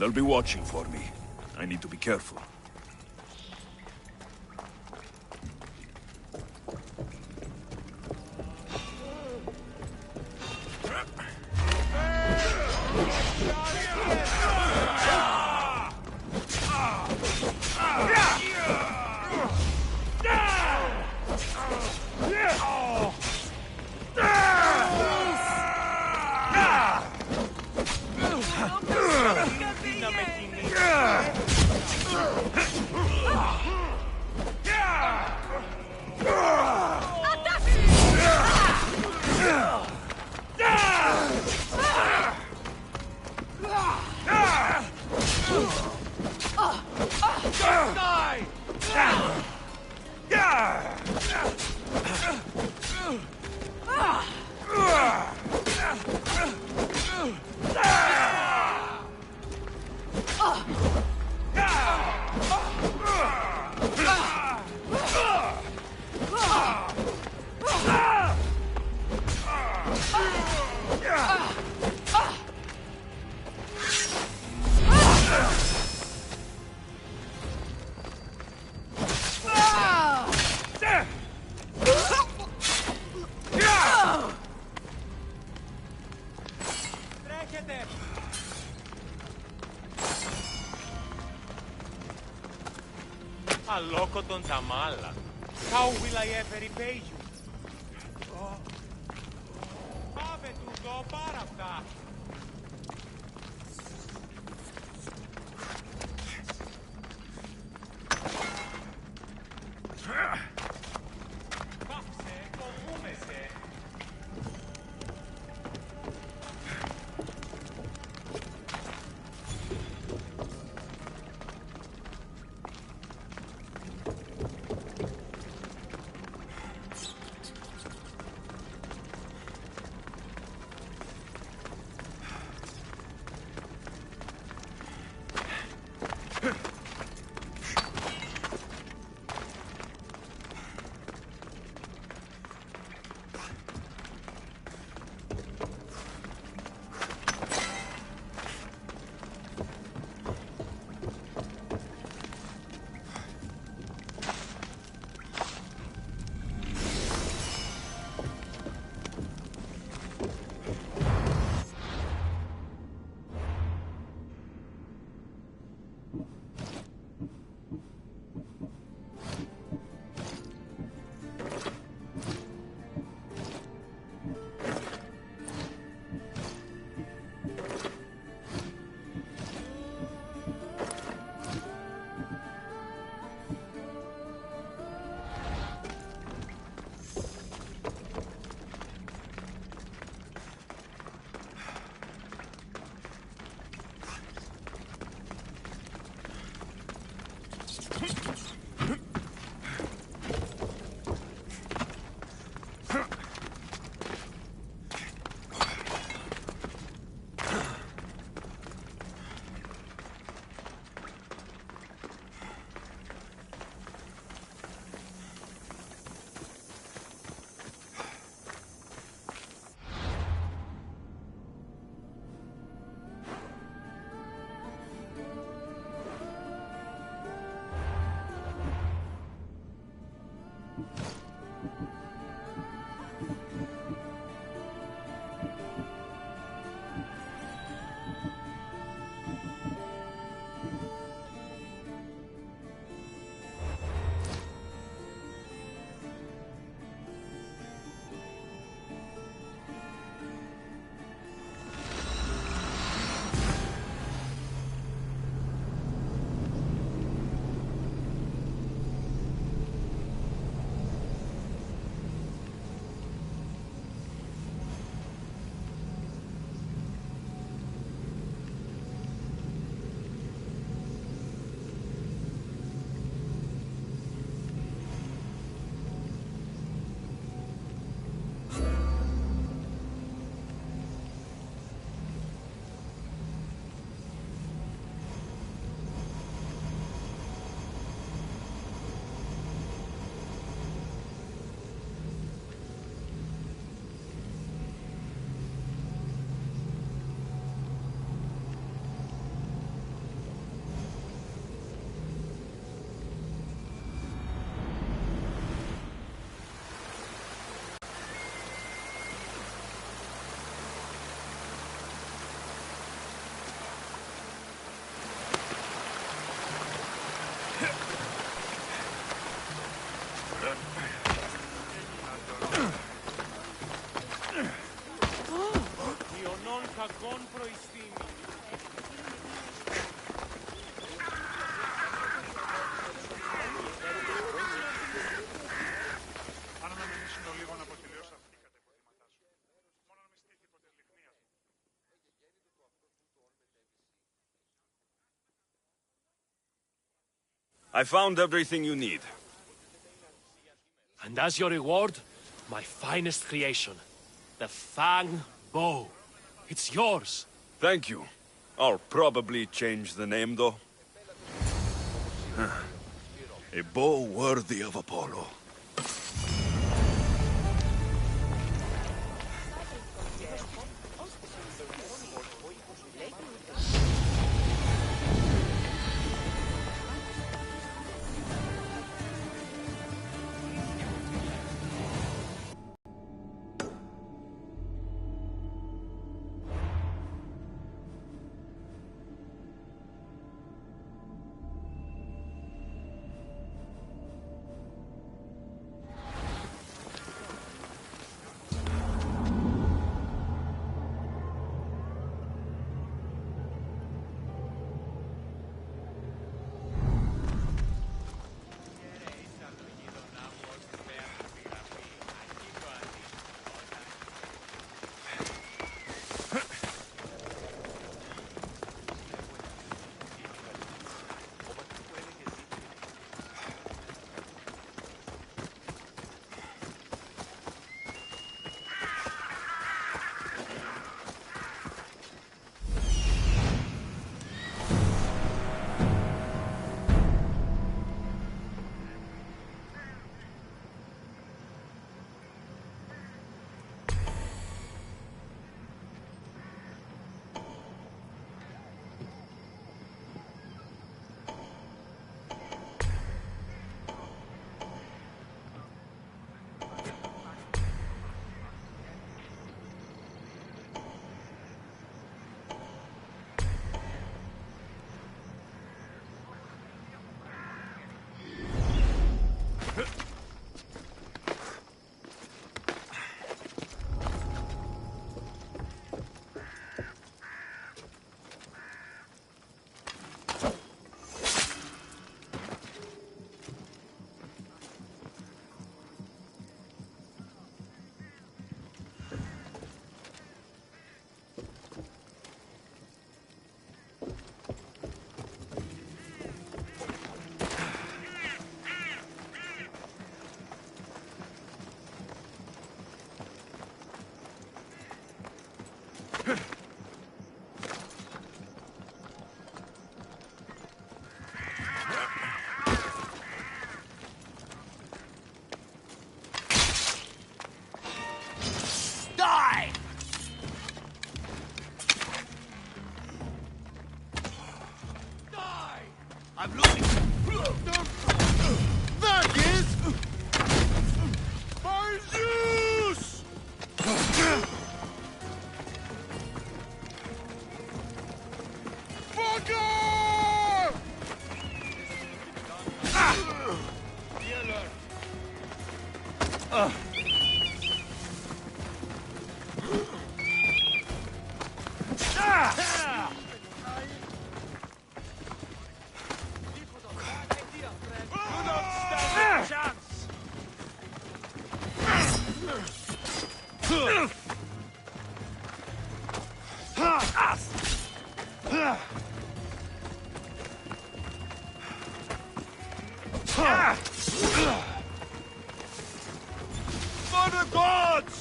They'll be watching for me. I need to be careful. Loco τον Τζαμάλα. How will I ever repay you? Πάμε του δω πάρα αυτά. Πάψε, φοβούμεσαι. I found everything you need. And as your reward, my finest creation, the Fang Bow. It's yours. Thank you. I'll probably change the name, though. A bow worthy of Apollo. I'm losing. That is... my Zeus! Fucker! Be alert. For the gods!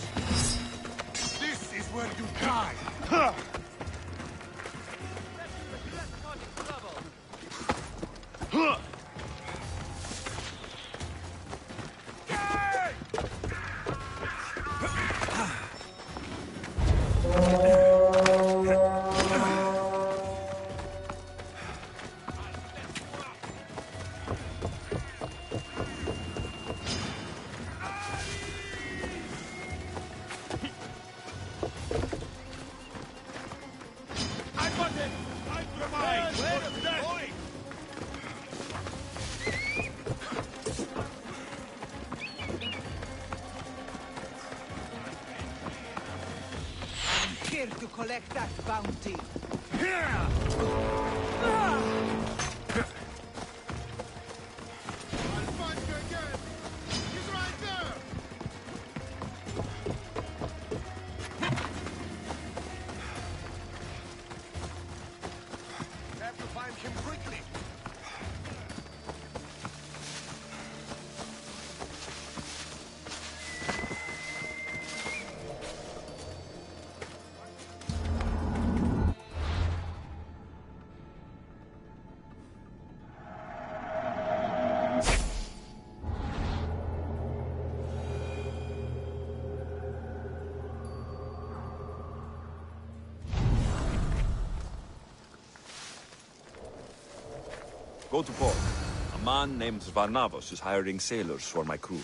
This is where you die! Here to collect that bounty. I'll find you again! He's right there! Have to find him quickly! Go to port. A man named Varnavos is hiring sailors for my crew.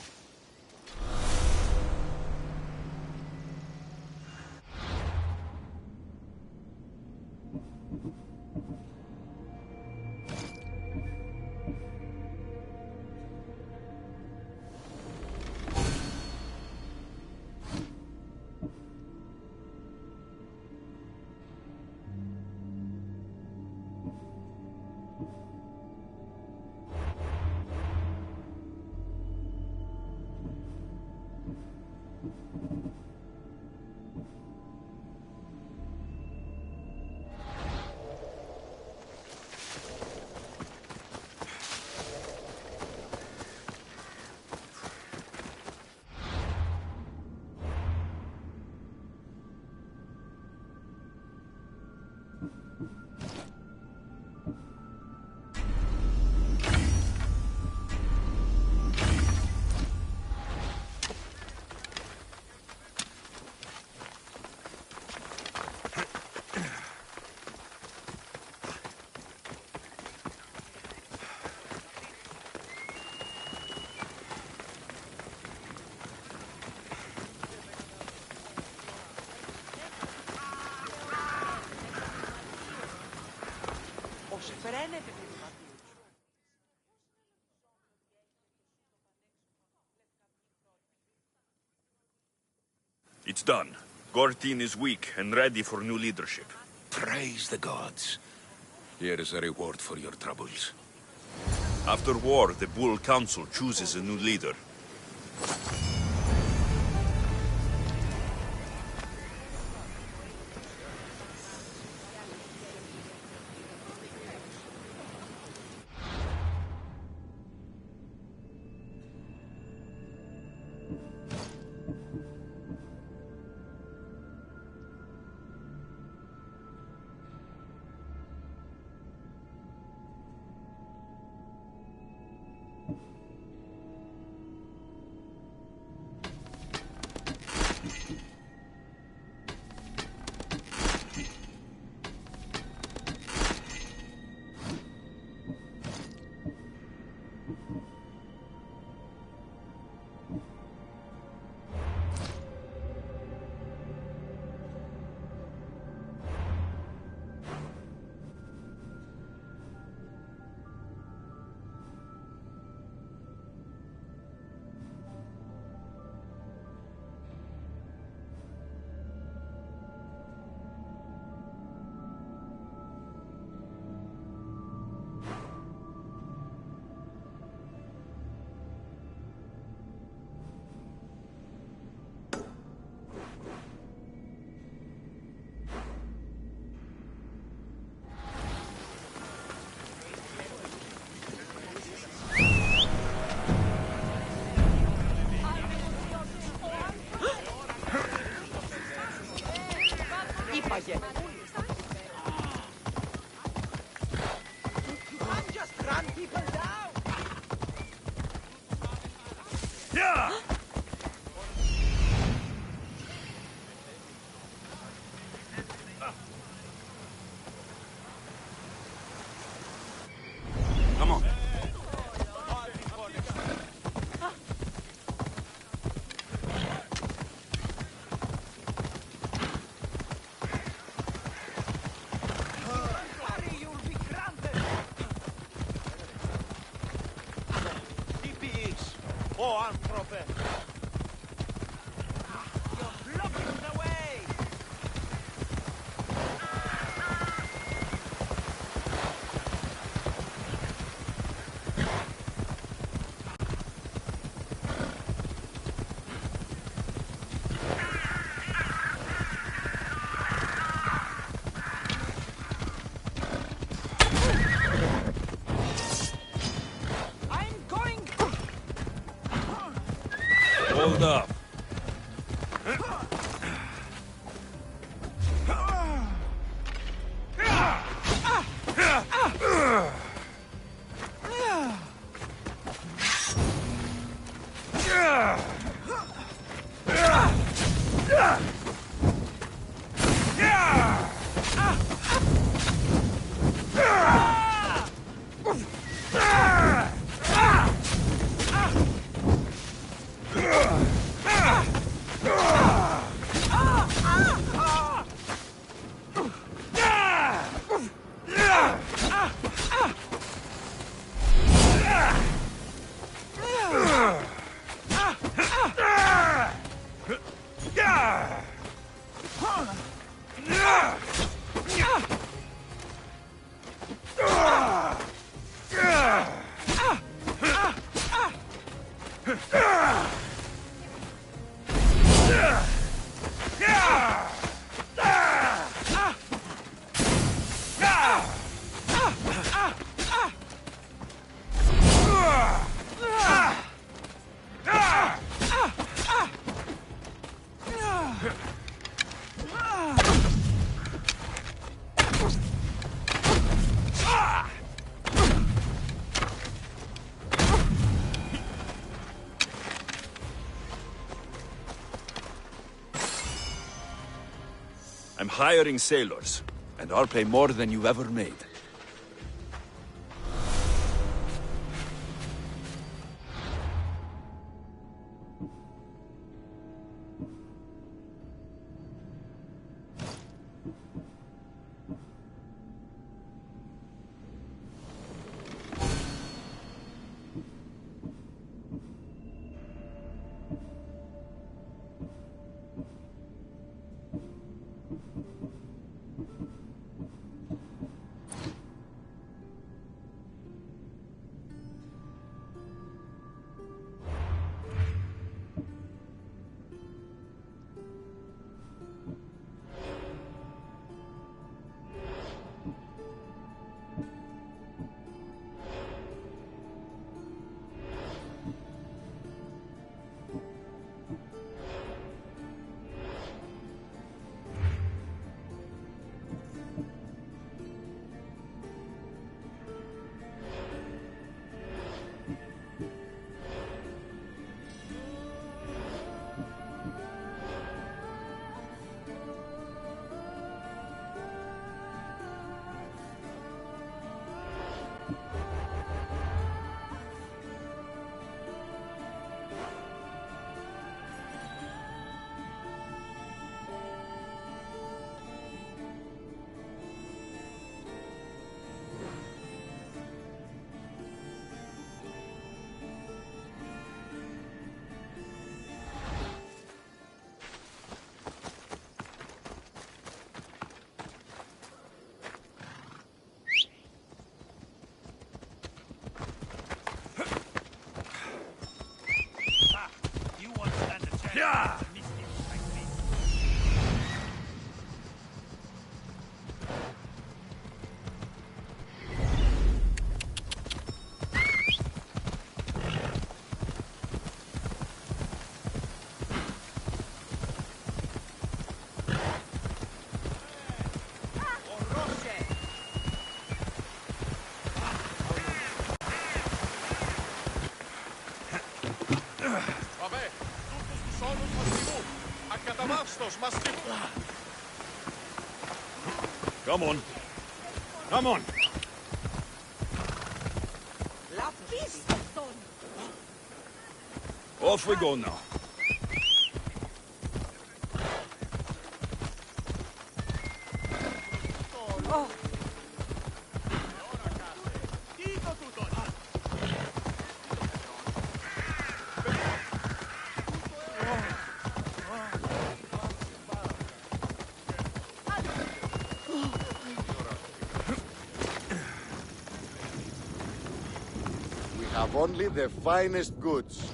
It's done. Gortin is weak and ready for new leadership. Praise the gods. Here is a reward for your troubles. After war, the Bull Council chooses a new leader. Come on. Hold up. I'm hiring sailors, and I'll pay more than you've ever made. Come on. Come on. Off we go now. Have only the finest goods.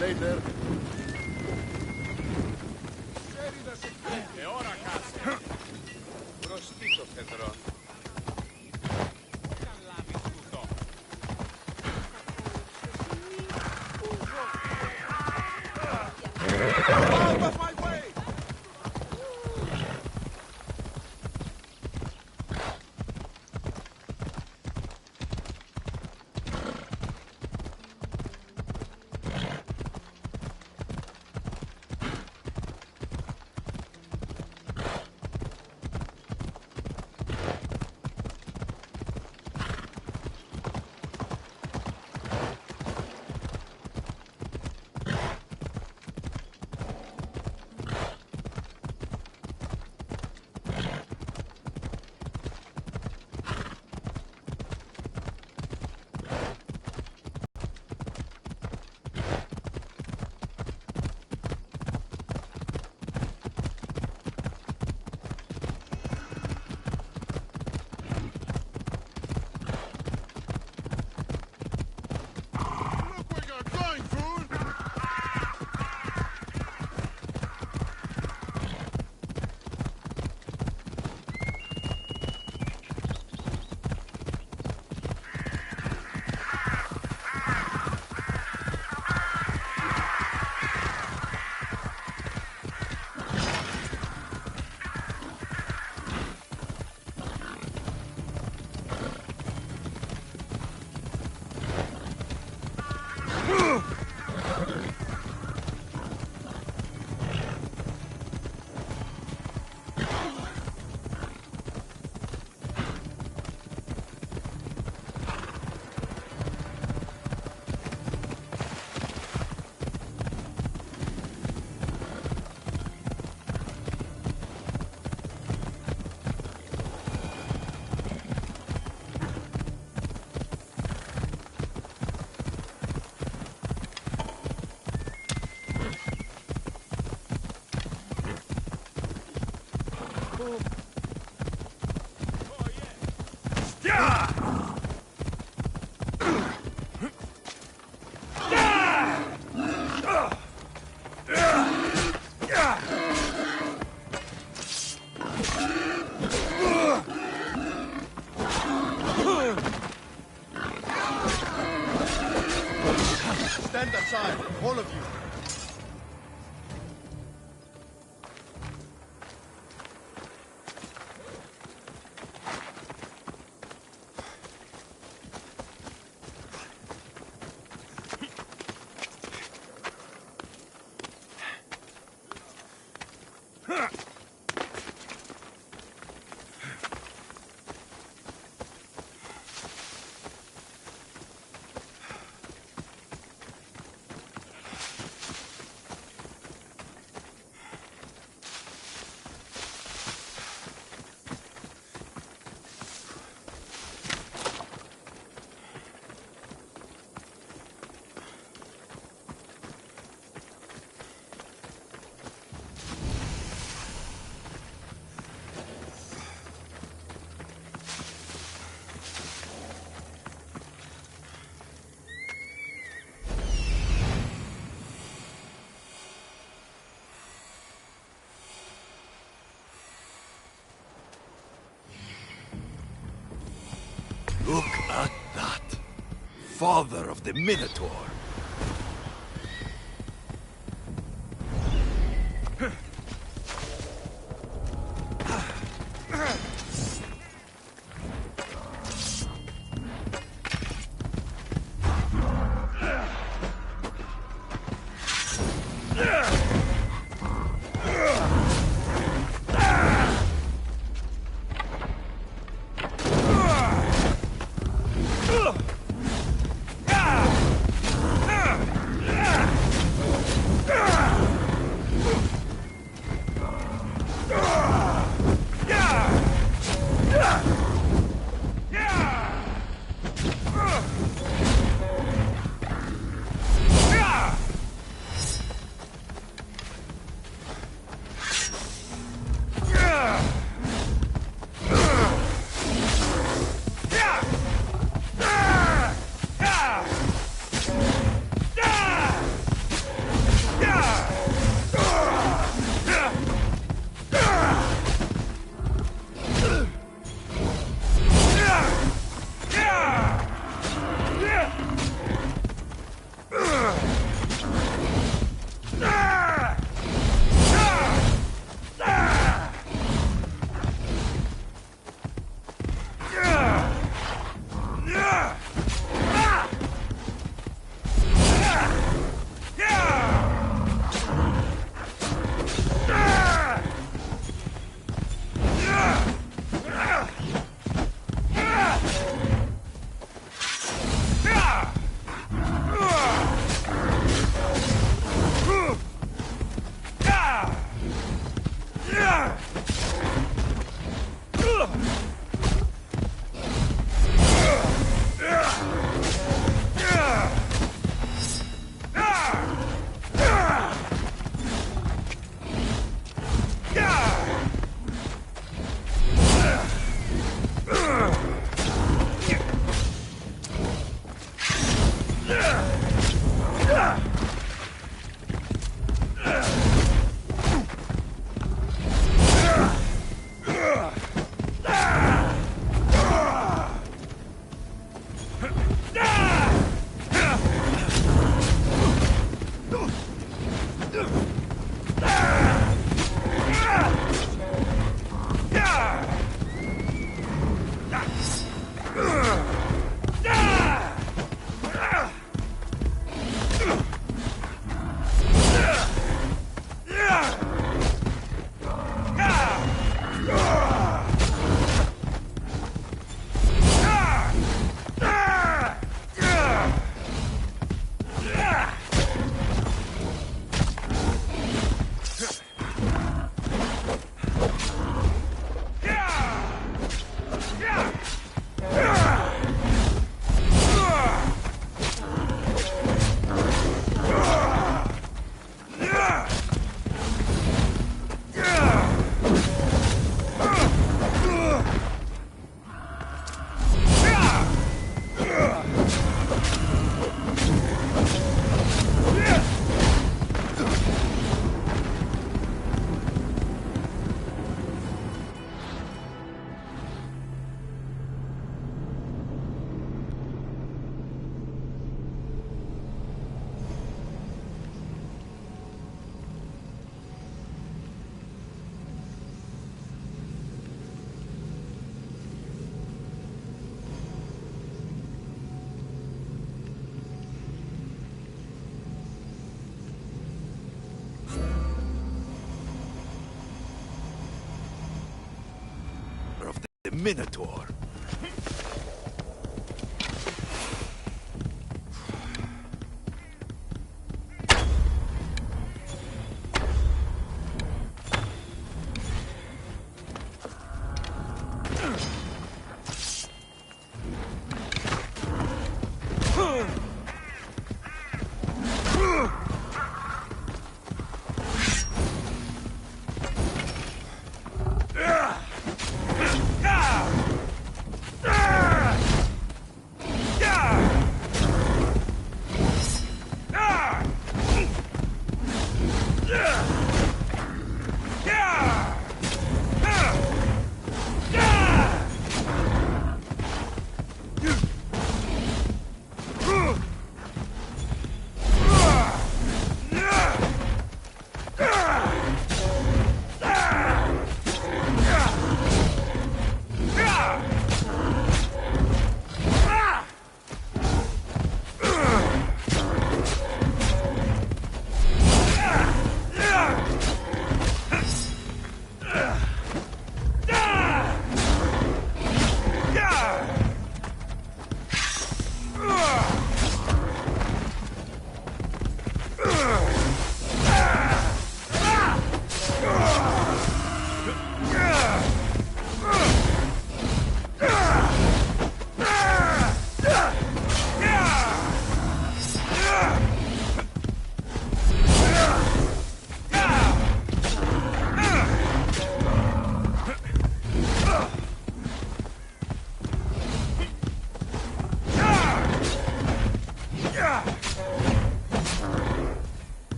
Later. Και ώρα κάσε. Μπροστί το φεδρό. Out of my way! Stand aside, all of you. Look at that! Father of the Minotaur! Minotaur.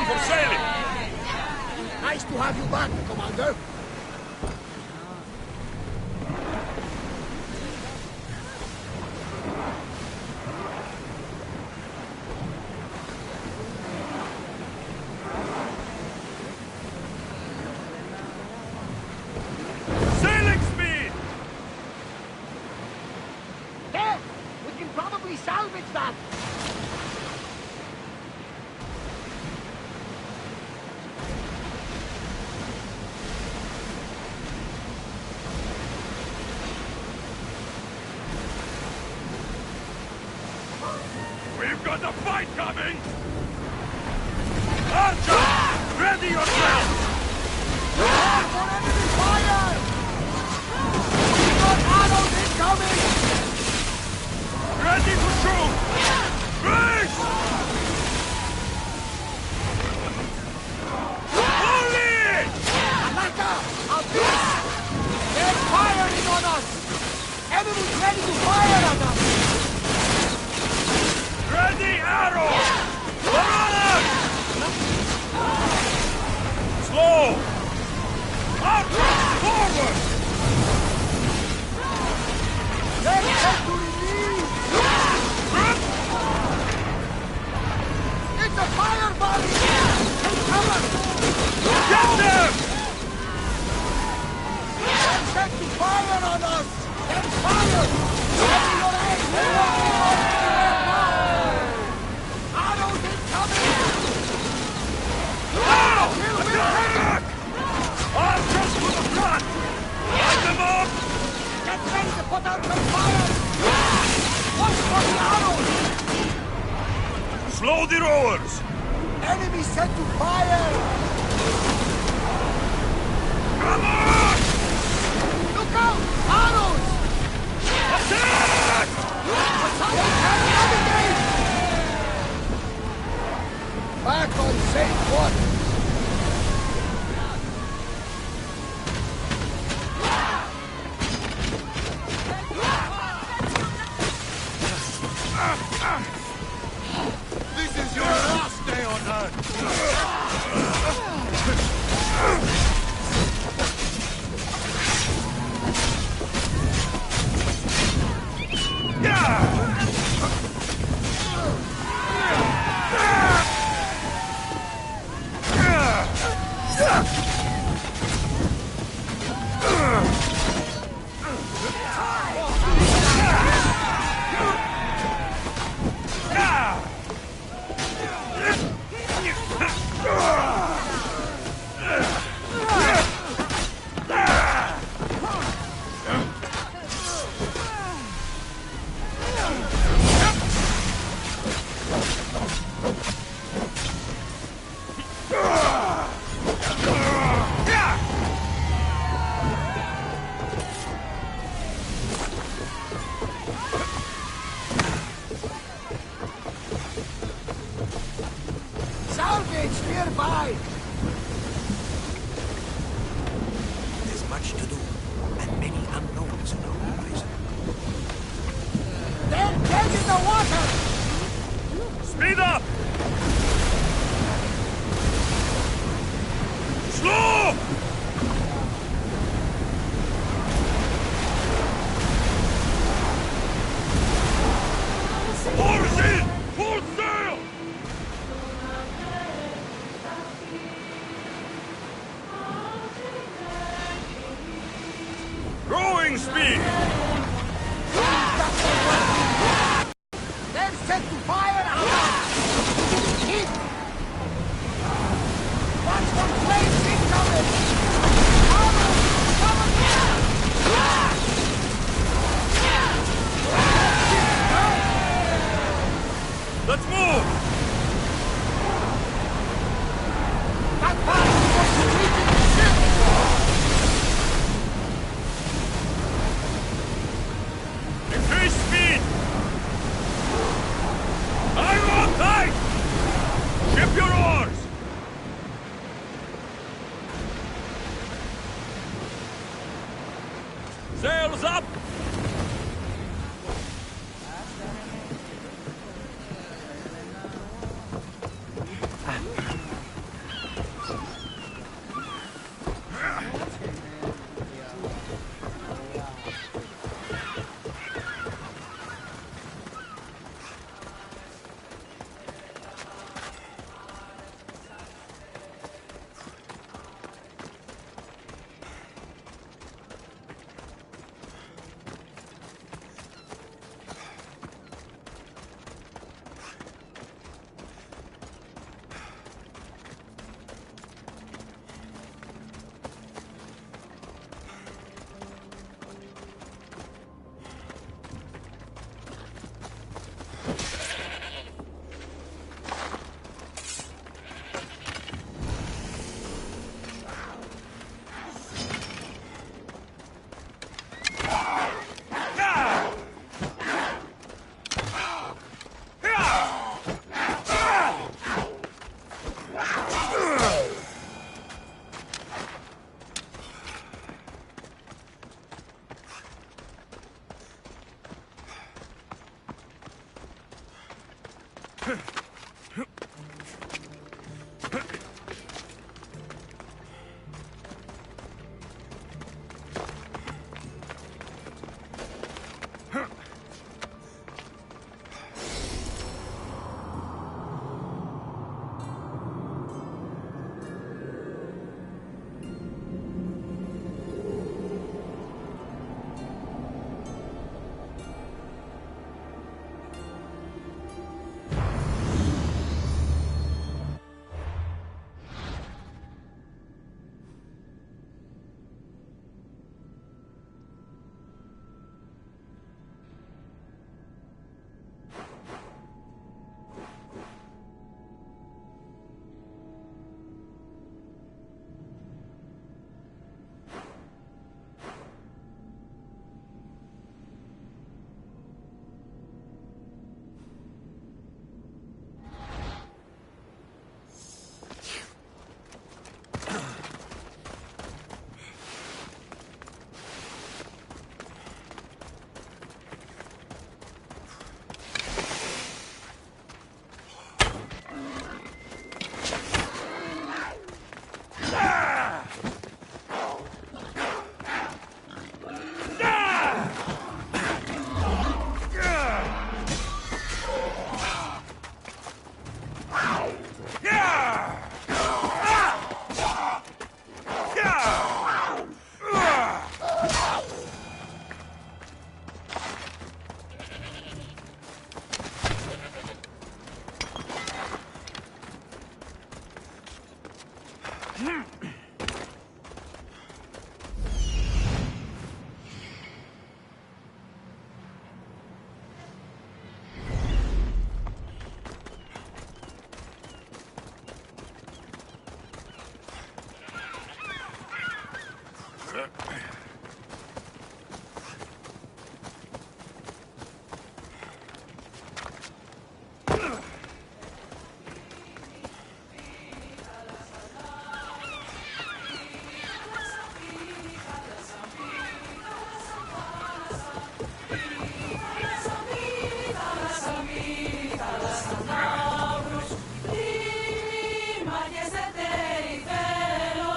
down for sailing! Nice to have you back, Commander. Sailing speed! There! We can probably salvage that! We've got a fight coming! Archer! Ready yourself! For enemy fire! We got arrows incoming! Ready to shoot! Brace! Only! Alaka! Our beast! They're firing on us! Enemies ready to fire at us! Ready arrow! Forward! Slow! Archer! Forward! Let's head to relief! It's a fire volley! Take cover! Get them! They're set to fire on us! Then fire! Ready your aim! Arrows incoming! Now! Kill with Attack! Archers to the front! Light them up! Get ready to put out some fire! Watch for the arrows! Slow the rowers! Enemy set to fire! Come on! Look out! Arrows! Attack! Battalion can navigate! Back on safe water! This is your last day on Earth! Salvage nearby! There's much to do, and many unknowns on our horizon. They're dead in the water! Speed up! Slow! Oars in! Full sail! Rowing speed! They're set to fire at us! Keep! Watch for flames incoming! Arrows! Cover me! Let's move! That fire was to weaken the ship! Increase speed! Iron tight! Ship your oars! Sails up!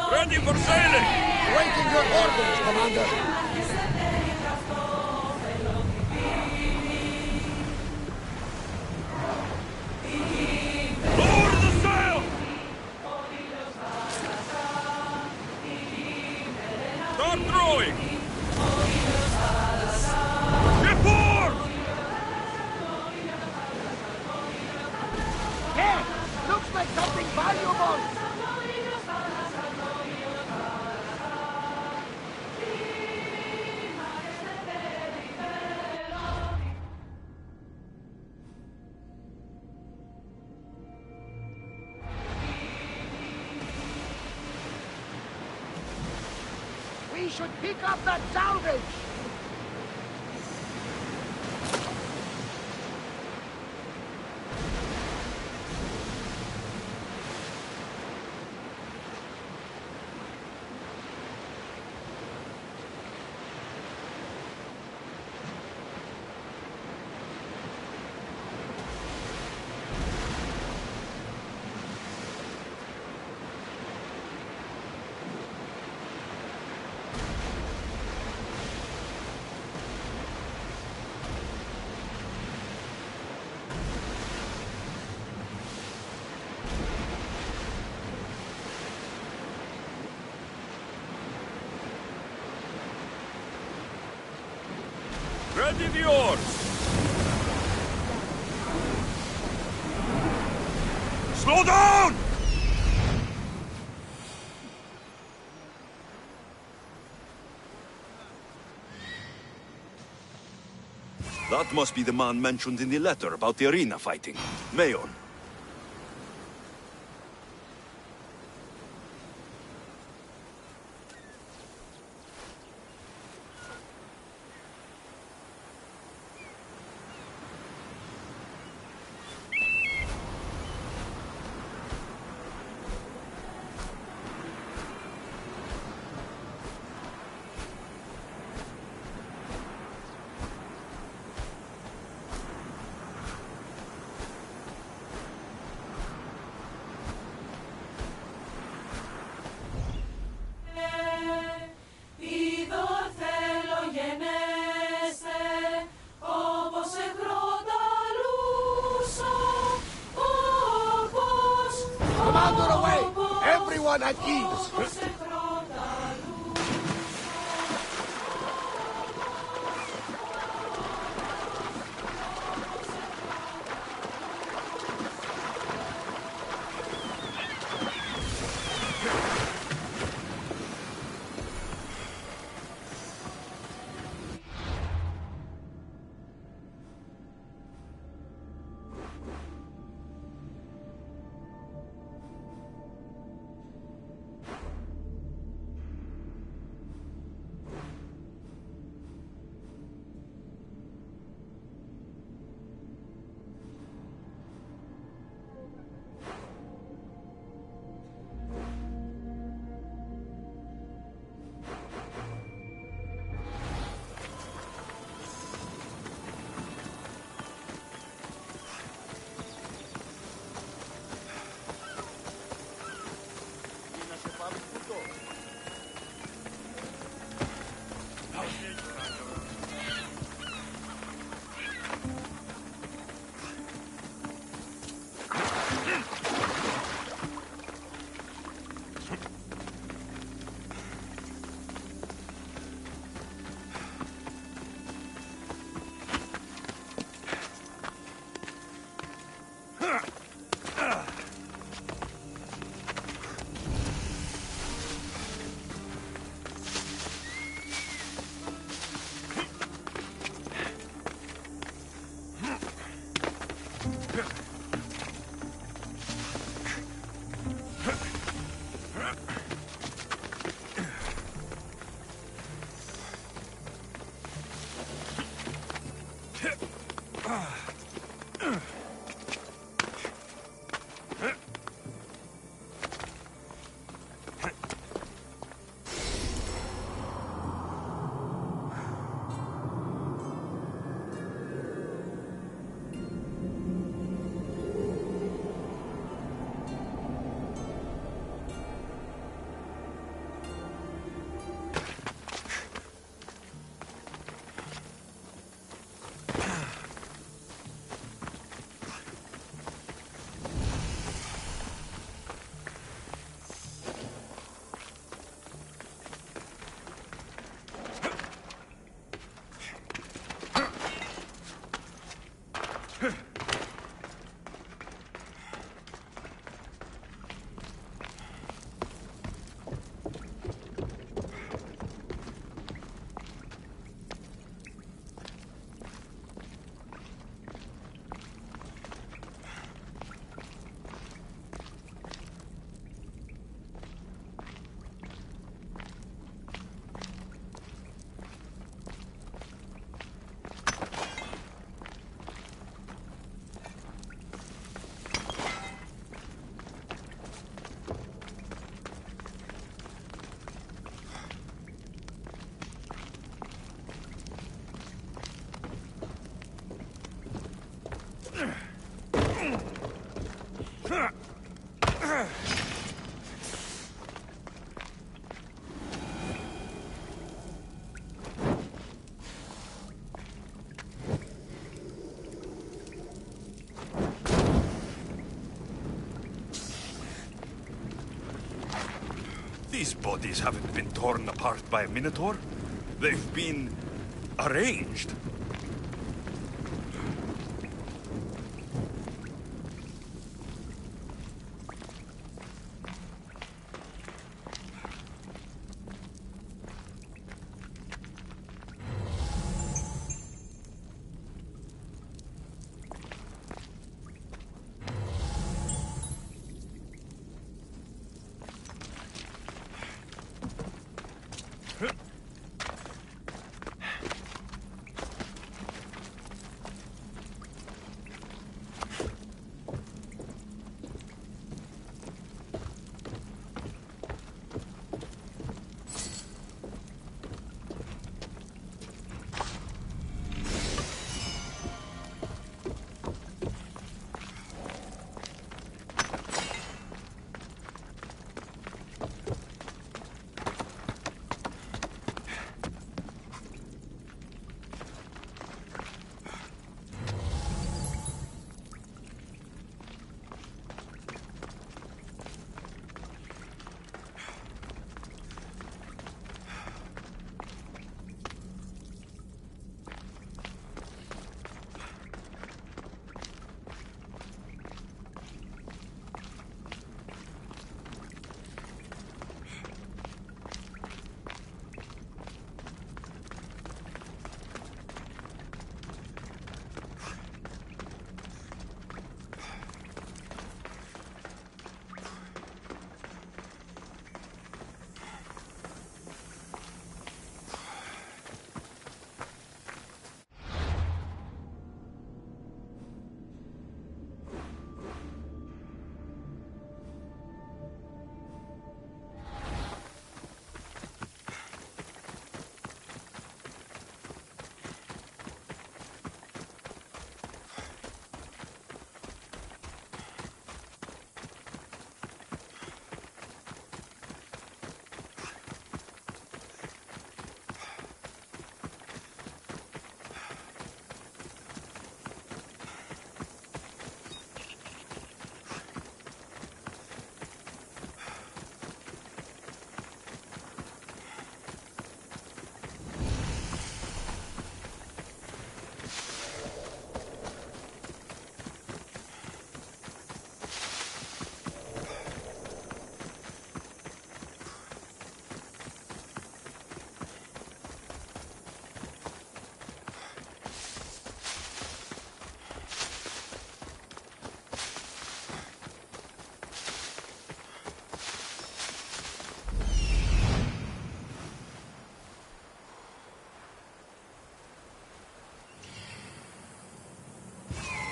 Ready for sailing! Waiting your orders, Commander. Lower the sail! Start throwing! Report! Hey! Looks like something valuable! We should pick up that salvage! Ready the oars! Slow down! That must be the man mentioned in the letter about the arena fighting. Mayon. Commander away! Everyone at ease! These bodies haven't been torn apart by a minotaur. They've been arranged.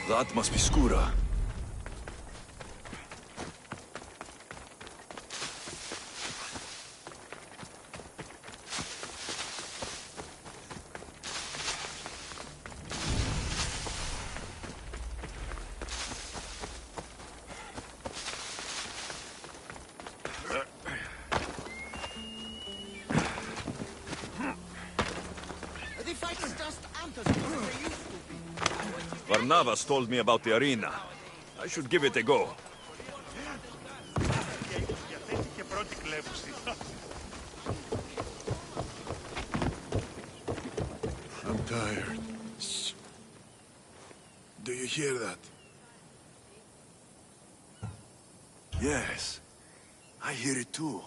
That must be Skura. The fighters just aren't as good as they used to be. Varnavas told me about the arena. I should give it a go. Και πρώτη κλέψη. I'm tired. Shh. Do you hear that? Yes. I hear it too.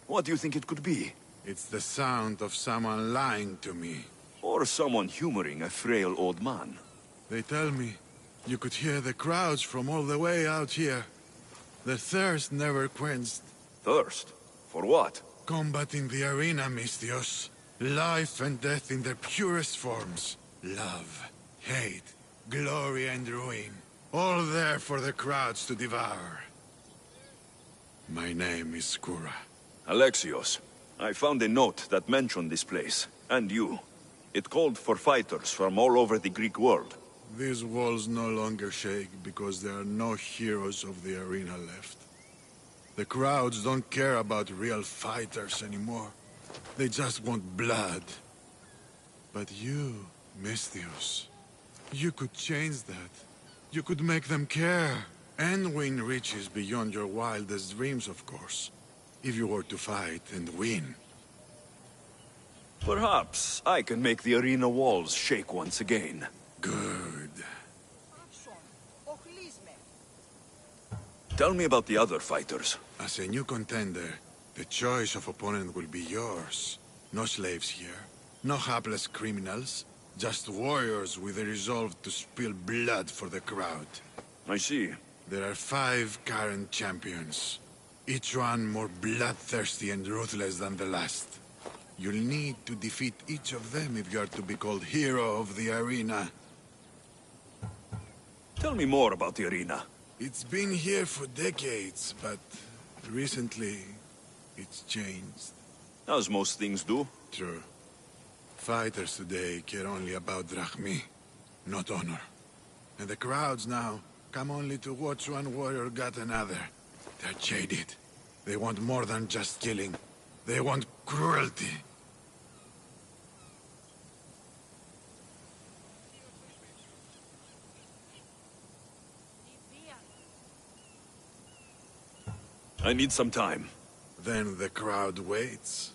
What do you think it could be? It's the sound of someone lying to me. Or someone humoring a frail old man. They tell me you could hear the crowds from all the way out here. The thirst never quenched. Thirst? For what? Combat in the arena, Misthios. Life and death in their purest forms. Love, hate, glory and ruin. All there for the crowds to devour. My name is Skura. Alexios, I found a note that mentioned this place, and you. It called for fighters from all over the Greek world. These walls no longer shake because there are no heroes of the arena left. The crowds don't care about real fighters anymore. They just want blood. But you, Misthios, you could change that. You could make them care. And win riches beyond your wildest dreams, of course. If you were to fight and win, Perhaps I can make the arena walls shake once again. good. Tell me about the other fighters. As a new contender, the choice of opponent will be yours. No slaves here. No hapless criminals. Just warriors with the resolve to spill blood for the crowd. I see. There are 5 current champions. Each one more bloodthirsty and ruthless than the last. You'll need to defeat each of them if you are to be called hero of the arena. Tell me more about the arena. It's been here for decades, but recently it's changed. As most things do. True. Fighters today care only about drachmi, not honor. And the crowds now come only to watch one warrior gut another. They're jaded. They want more than just killing. They want cruelty. I need some time. Then the crowd waits.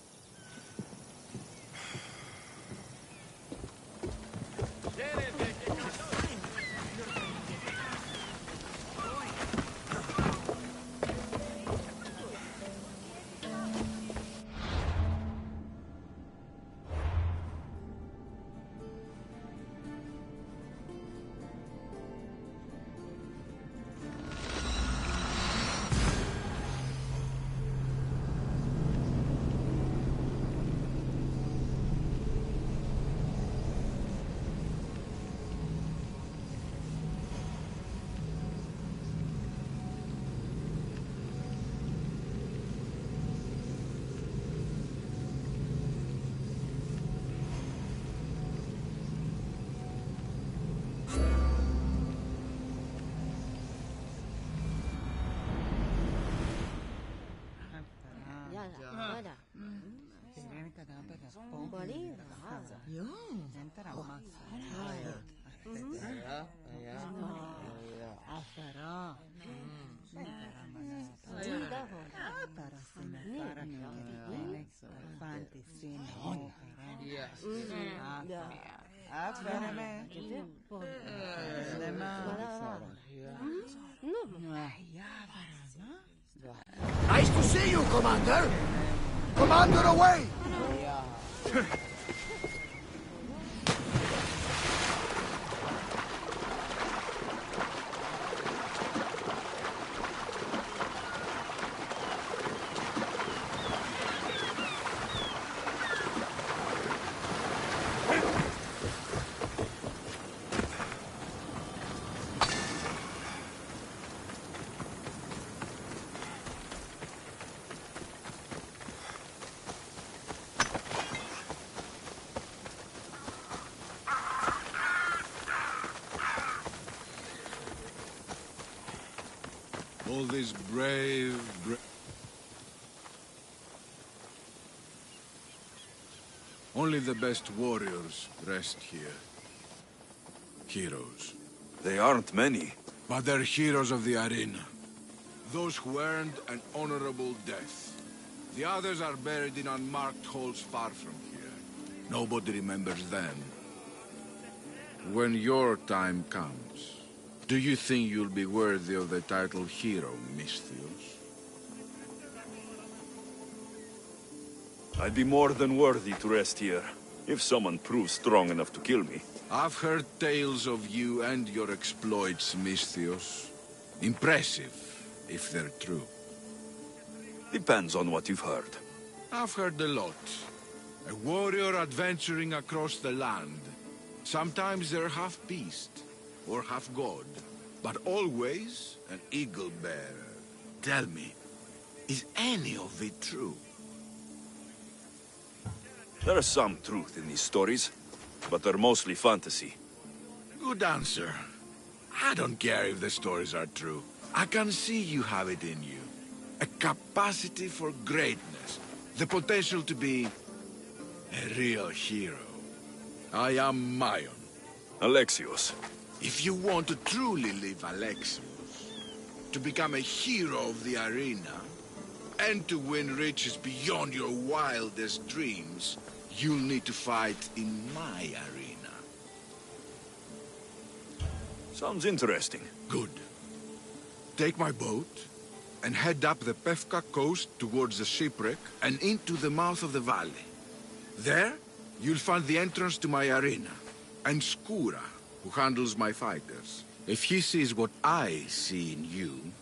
Nice to see you, Commander! Commander, away! All these brave... Only the best warriors rest here. Heroes. They aren't many. But they're heroes of the arena. Those who earned an honorable death. The others are buried in unmarked holes far from here. Nobody remembers them. When your time comes, do you think you'll be worthy of the title hero, Misthios? I'd be more than worthy to rest here, if someone proves strong enough to kill me. I've heard tales of you and your exploits, Misthios. Impressive, if they're true. Depends on what you've heard. I've heard a lot. A warrior adventuring across the land. Sometimes they're half beast, or half god, but always an eagle bearer. Tell me, is any of it true? There is some truth in these stories, but they're mostly fantasy. Good answer. I don't care if the stories are true. I can see you have it in you. A capacity for greatness. The potential to be a real hero. I am Mayon. Alexios. If you want to truly live Alexios, to become a hero of the arena, And to win riches beyond your wildest dreams, you'll need to fight in my arena. Sounds interesting. Good. Take my boat and head up the Pefka coast towards the shipwreck and into the mouth of the valley. There, you'll find the entrance to my arena, and Skura, who handles my fighters. If he sees what I see in you,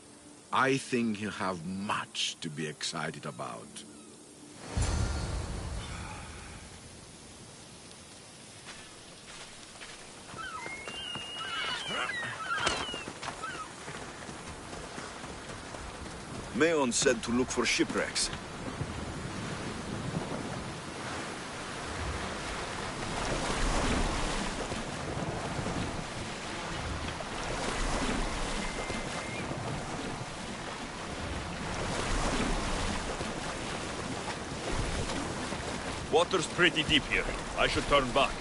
I think he'll have much to be excited about. Meon said to look for shipwrecks. Water's pretty deep here. I should turn back.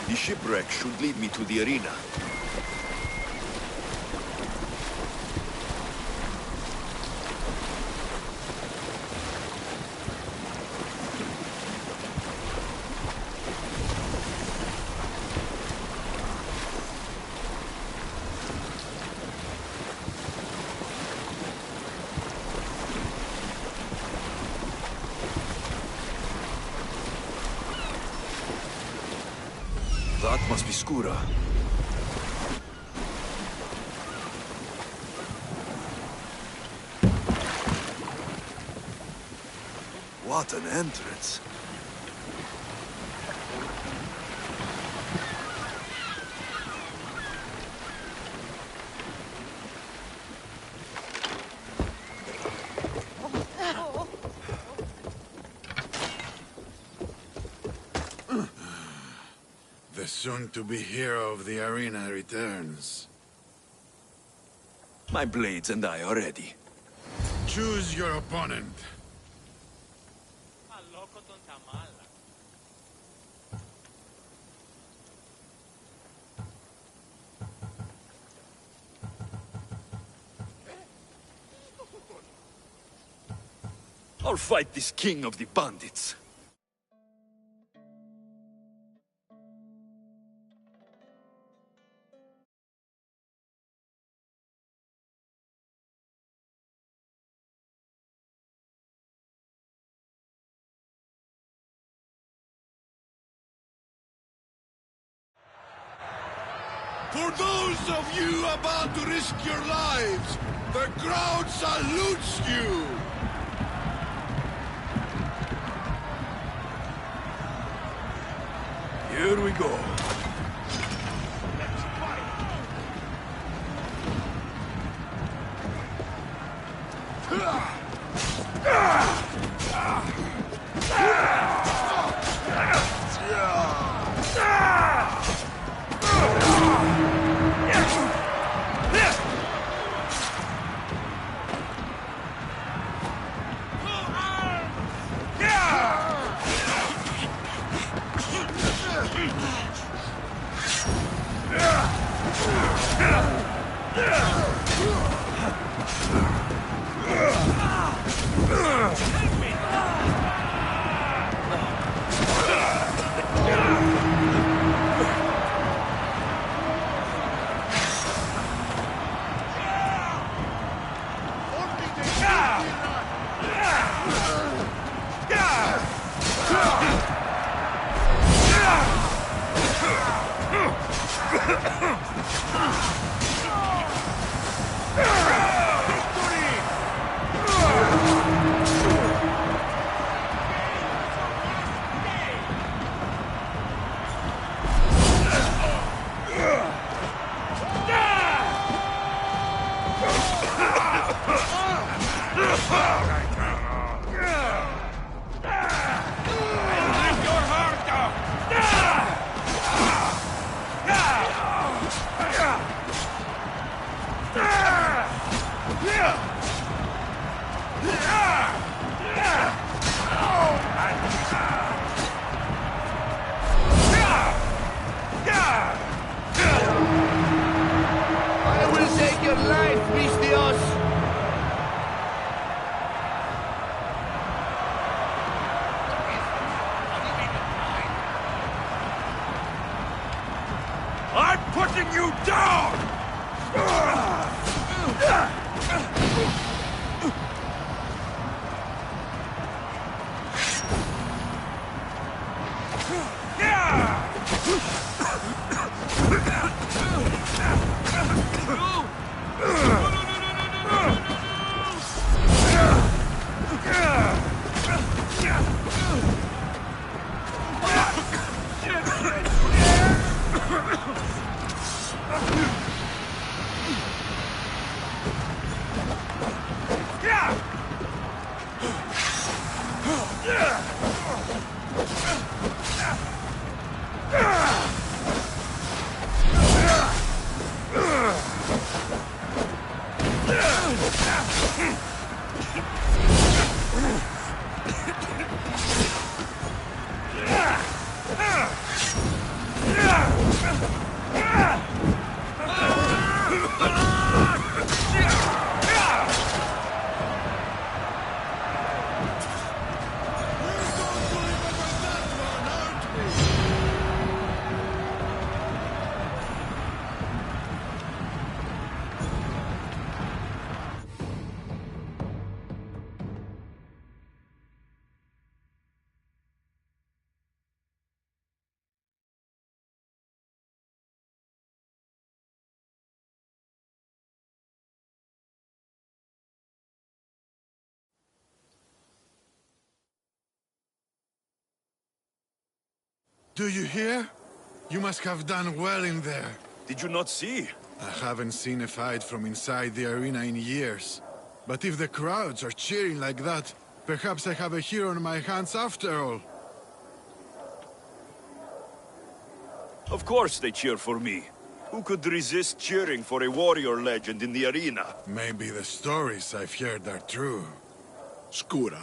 The shipwreck should lead me to the arena. That must be Skura. What an entrance. The soon-to-be hero of the arena returns. My blades and I are ready. Choose your opponent. I'll fight this king of the bandits. For those of you about to risk your lives, the crowd salutes you! Here we go. Do you hear? You must have done well in there. Did you not see? I haven't seen a fight from inside the arena in years. But if the crowds are cheering like that, perhaps I have a hero on my hands after all. Of course they cheer for me. Who could resist cheering for a warrior legend in the arena? Maybe the stories I've heard are true. Skura?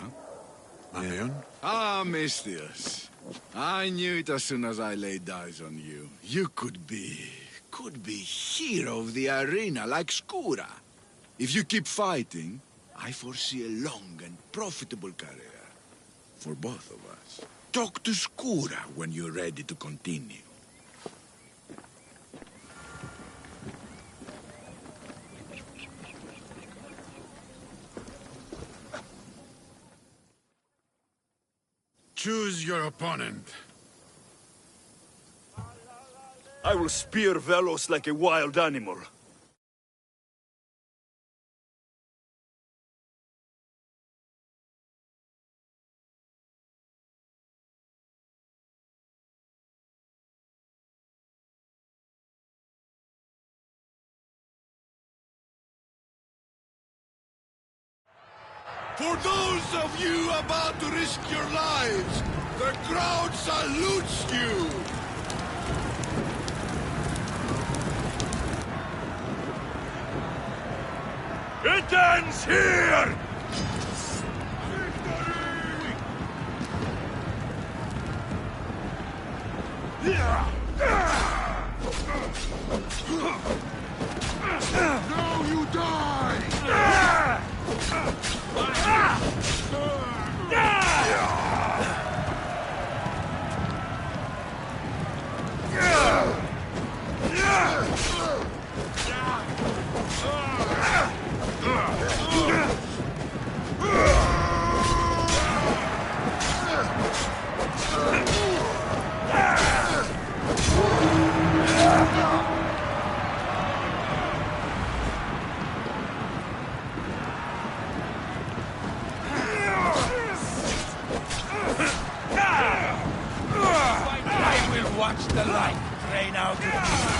Leon? Ah, Mistius. I knew it as soon as I laid eyes on you. You could be hero of the arena like Skura. If you keep fighting, I foresee a long and profitable career. For both of us. Talk to Skura when you're ready to continue. Choose your opponent. I will spear Velos like a wild animal. For those of you about to risk your lives, the crowd salutes you! It ends here! Now you die! Watch the light drain out of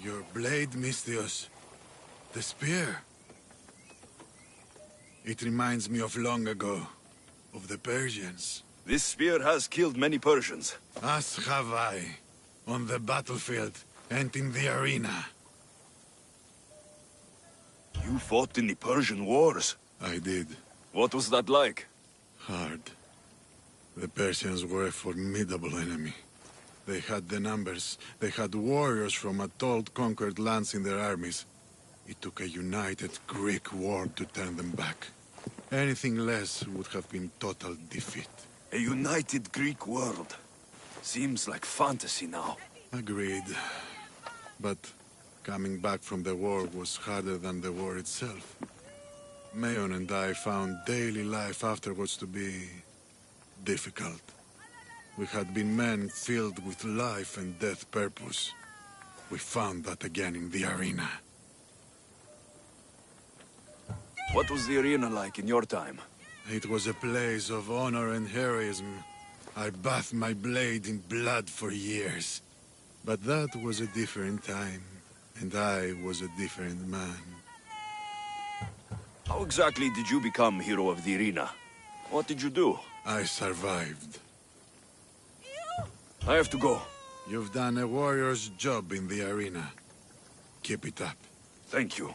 Your blade, Misthios. The spear. It reminds me of long ago. Of the Persians. This spear has killed many Persians. As have I. On the battlefield and in the arena. You fought in the Persian wars? I did. What was that like? Hard. The Persians were a formidable enemy. They had the numbers. They had warriors from old conquered lands in their armies. It took a united Greek war to turn them back. Anything less would have been total defeat. A united Greek world. Seems like fantasy now. Agreed. But coming back from the war was harder than the war itself. Mayon and I found daily life afterwards to be difficult. We had been men filled with life and death purpose. We found that again in the arena. What was the arena like in your time? It was a place of honor and heroism. I bathed my blade in blood for years. But that was a different time, and I was a different man. How exactly did you become hero of the arena? What did you do? I survived. I have to go. You've done a warrior's job in the arena. Keep it up. Thank you.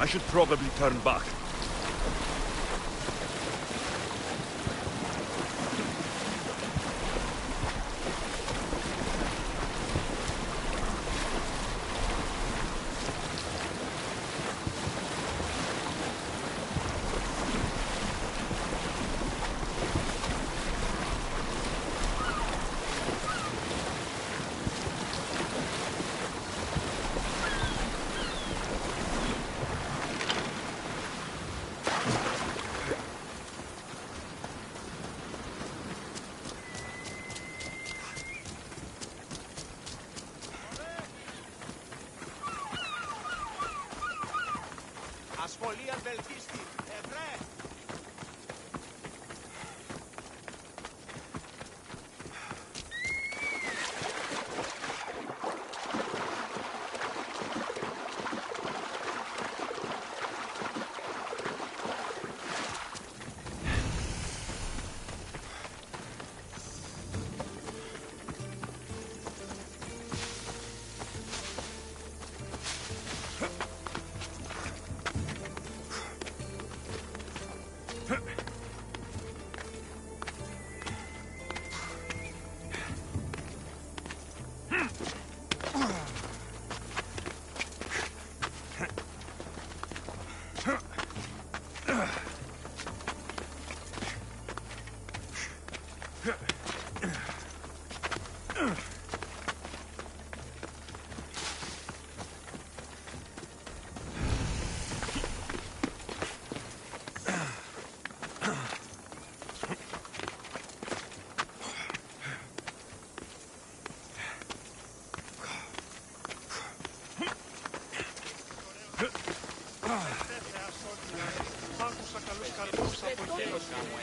I should probably turn back. Ασχολία βελτίστη. Ευρέ! Άκουσα καλούς καλούς από γέλος μου.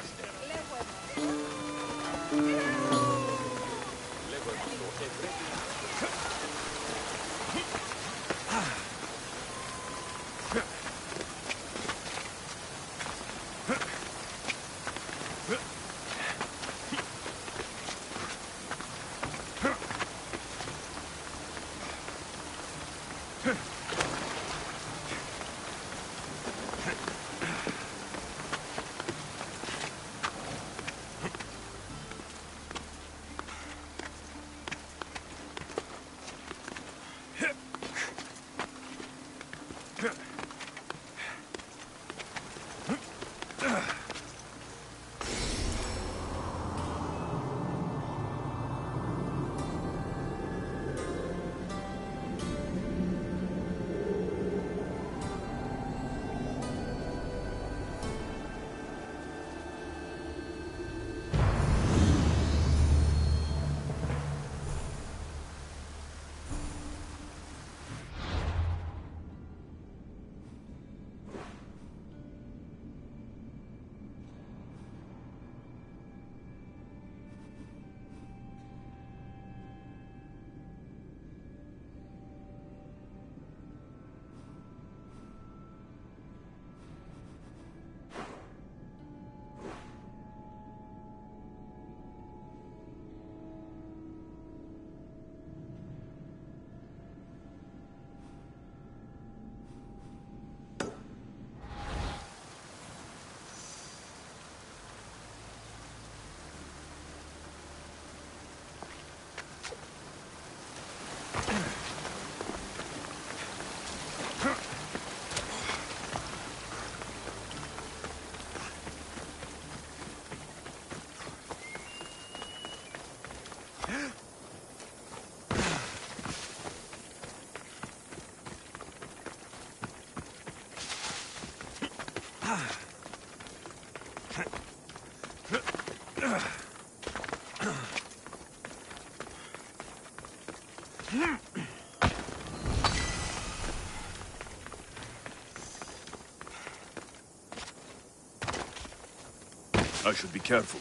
I should be careful.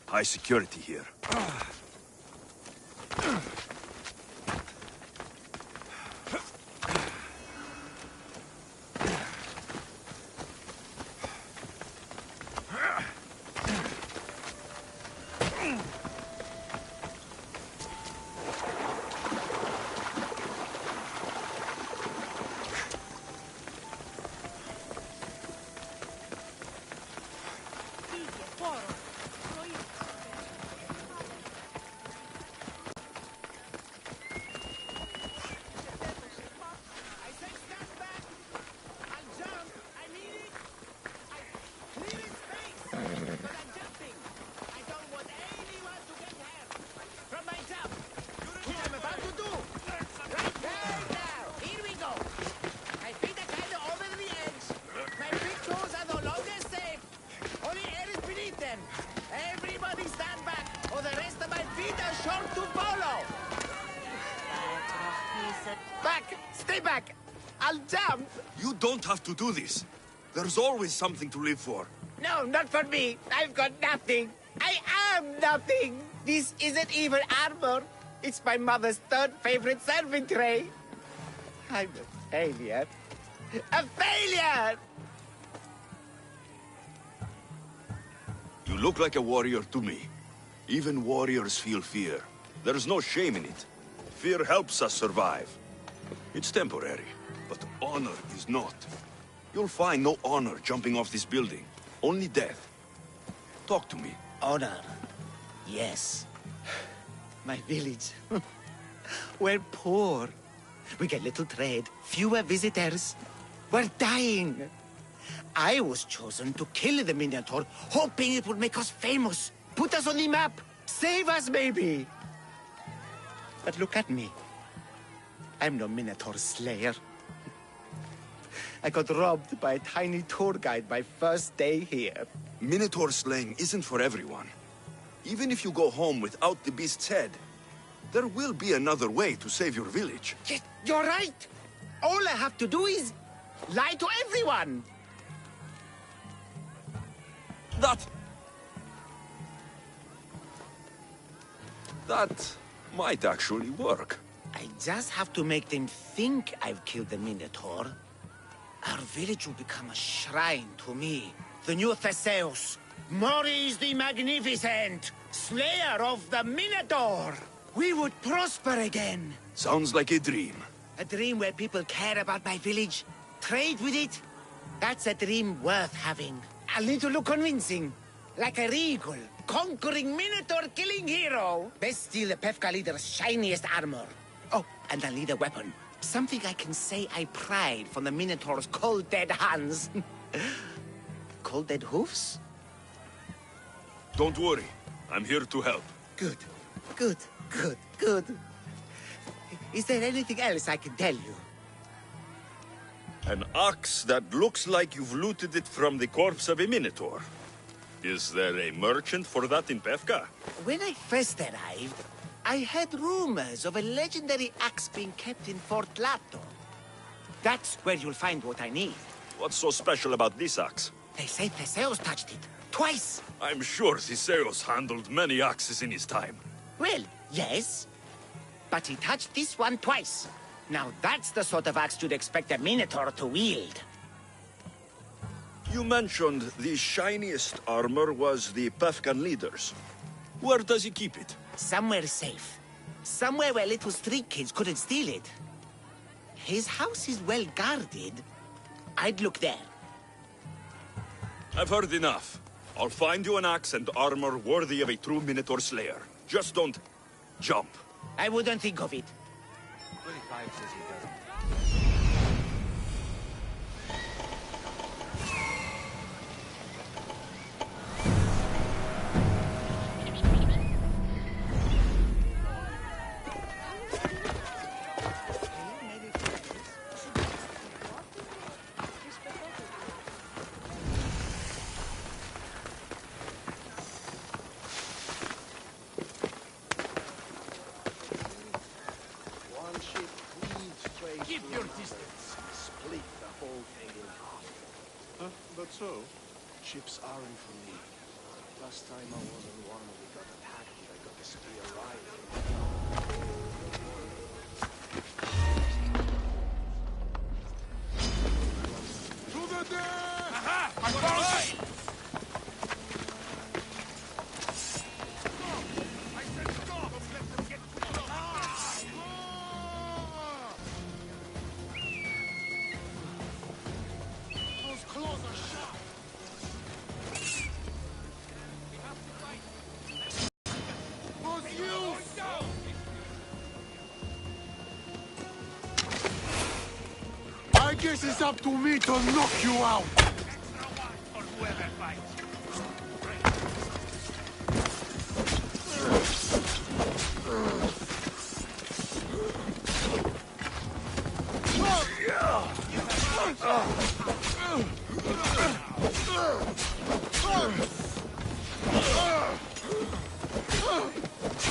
High security here. don't have to do this. There's always something to live for. No, not for me. I've got nothing. I am nothing. This isn't even armor. It's my mother's third favorite serving tray. I'm a failure. A failure! You look like a warrior to me. Even warriors feel fear. There's no shame in it. Fear helps us survive. It's temporary, but honor is not. You'll find no honor jumping off this building. Only death. Talk to me. Honor. Yes. My village. We're poor. We get little trade, fewer visitors. We're dying. I was chosen to kill the Minotaur, hoping it would make us famous, put us on the map, save us maybe. But look at me. I'm no Minotaur slayer. I got robbed by a tiny tour guide my first day here. Minotaur slaying isn't for everyone. Even if you go home without the beast's head, there will be another way to save your village. Yes, you're right. All I have to do is lie to everyone. That might actually work. I just have to make them think I've killed the Minotaur. Our village will become a shrine to me, the new Theseus, Maurice the Magnificent, slayer of the Minotaur. We would prosper again. Sounds like a dream. A dream where people care about my village, trade with it. That's a dream worth having. I'll need to look convincing. Like a regal, conquering Minotaur-killing hero. Best steal the Pefka leader's shiniest armor. Oh, and I'll need a weapon. Something I can say I pried from the Minotaur's cold dead hands. Cold dead hoofs? Don't worry. I'm here to help. Good, good, good, good. Is there anything else I can tell you? An ox that looks like you've looted it from the corpse of a Minotaur. Is there a merchant for that in Pefka? When I first arrived, I heard rumors of a legendary axe being kept in Fort Lato. That's where you'll find what I need. What's so special about this axe? They say Theseus touched it. Twice. I'm sure Theseus handled many axes in his time. Well, yes. But he touched this one twice. Now that's the sort of axe you'd expect a Minotaur to wield. You mentioned the shiniest armor was the Pefkan leader's. Where does he keep it? Somewhere safe. Somewhere where little street kids couldn't steal it. His house is well guarded. I'd look there. I've heard enough. I'll find you an axe and armor worthy of a true Minotaur slayer. Just don't jump. I wouldn't think of it. 25 says he doesn't. Keep your distance. Split the whole thing in half. Huh? That's so. Ships aren't for me. Last time I was on one, we got attacked and I got to stay alive. To the death! Aha! I found it! I guess it's up to me to knock you out.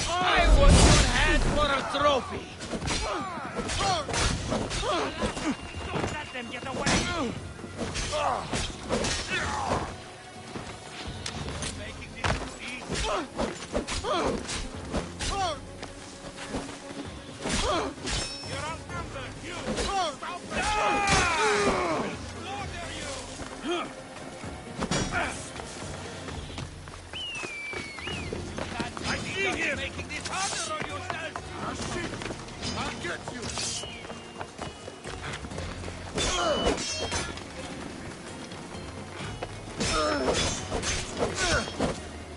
I want your head for a trophy! Don't let them get away! Making this too easy. You're outnumbered. You. Stop that. Slaughter you. I see him. Making this harder on yourself. Ah, shit! I'll get you!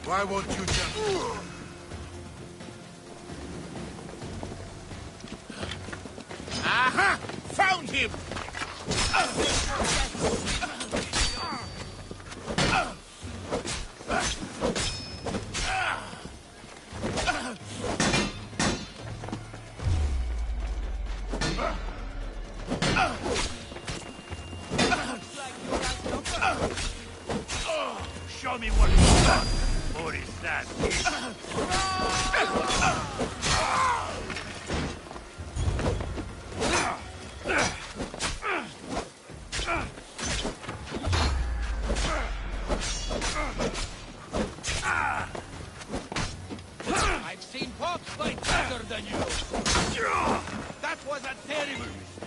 Why won't you just... Aha! Found him! Show me what you got, or is that I've seen Pops fight better than you. That was a terrible mistake.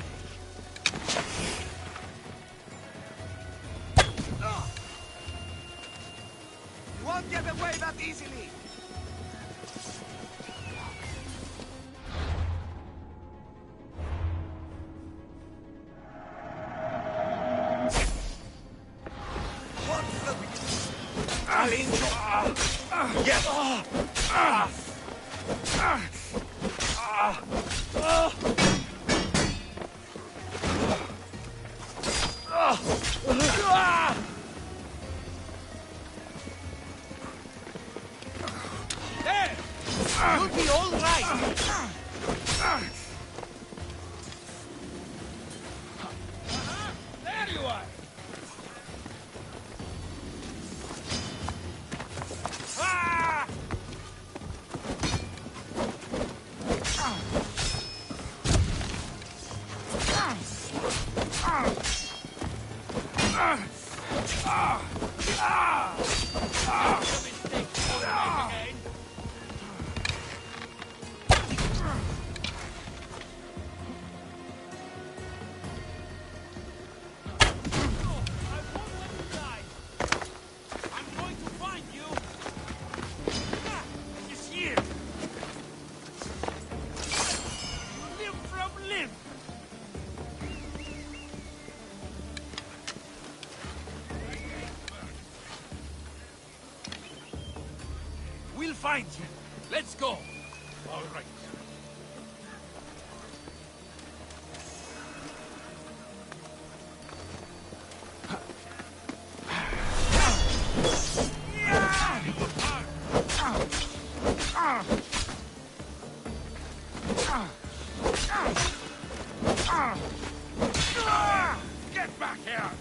You won't get away that easily! I'll enjoy. Yes. There. You'll be all right. There you are. Ah! We'll find you. Let's go. All right. Get back here!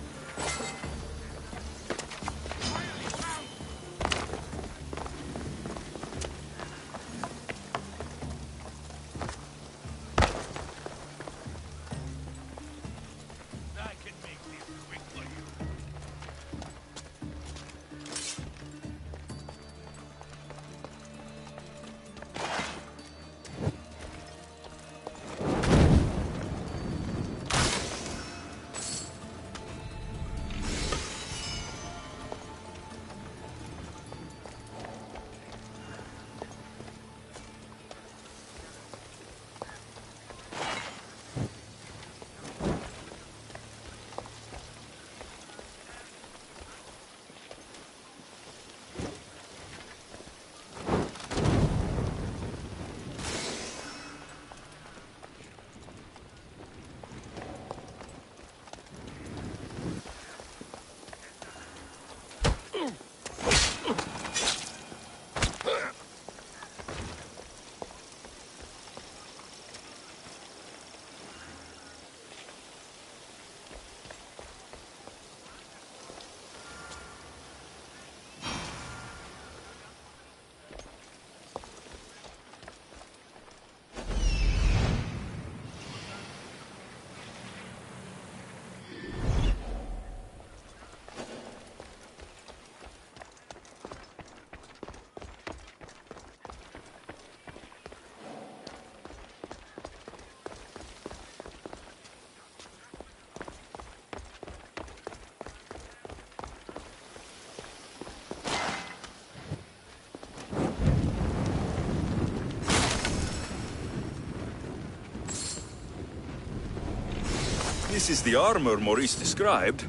This is the armor Maurice described.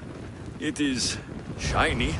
It is shiny.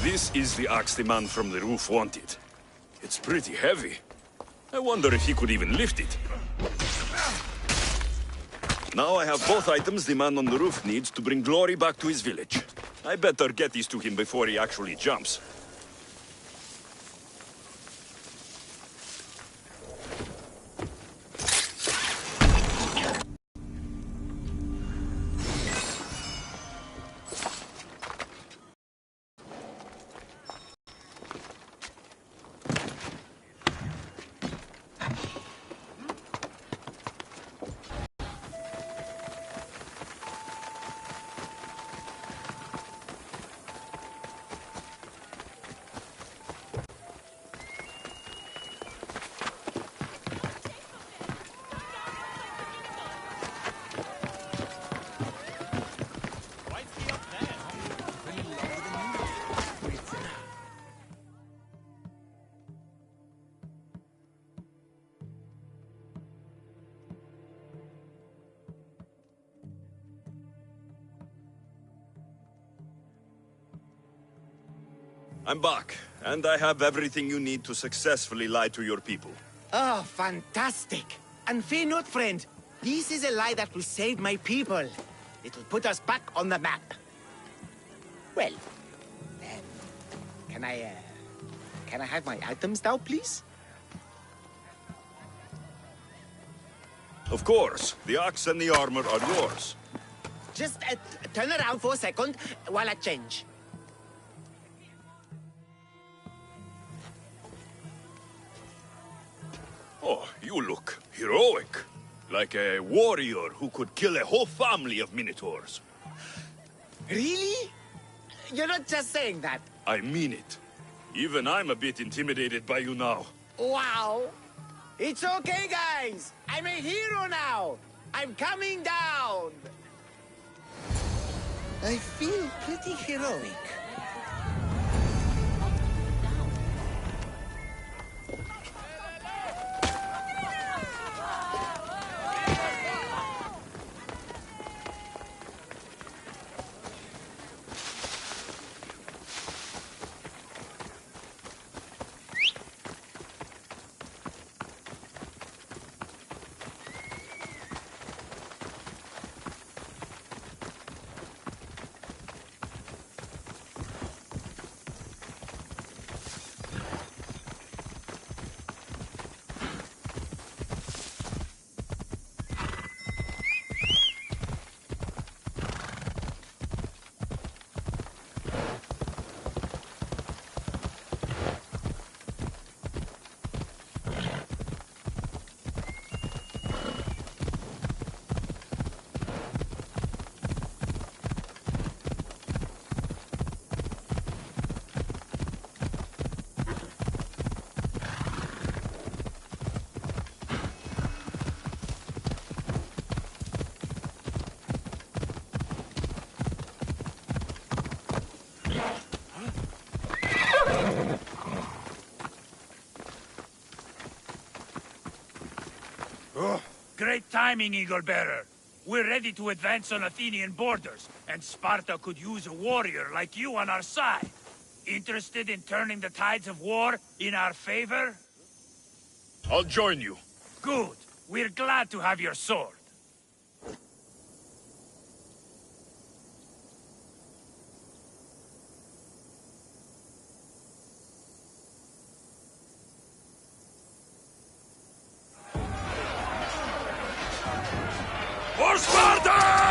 This is the axe the man from the roof wanted. It's pretty heavy. I wonder if he could even lift it. Now I have both items the man on the roof needs to bring glory back to his village. I better get these to him before he actually jumps. I'm back, and I have everything you need to successfully lie to your people. Oh, fantastic. And fear not, friend. This is a lie that will save my people. It will put us back on the map. Well, can I have my items now, please? Of course, the axe and the armor are yours. Just turn around for a second while I change. Oh, you look heroic. Like a warrior who could kill a whole family of minotaurs. Really? You're not just saying that. I mean it. Even I'm a bit intimidated by you now. Wow. It's okay, guys. I'm a hero now. I'm coming down. I feel pretty heroic. Great timing, Eagle Bearer. We're ready to advance on Athenian borders, and Sparta could use a warrior like you on our side. Interested in turning the tides of war in our favor? I'll join you. Good. We're glad to have your sword. For Sparta!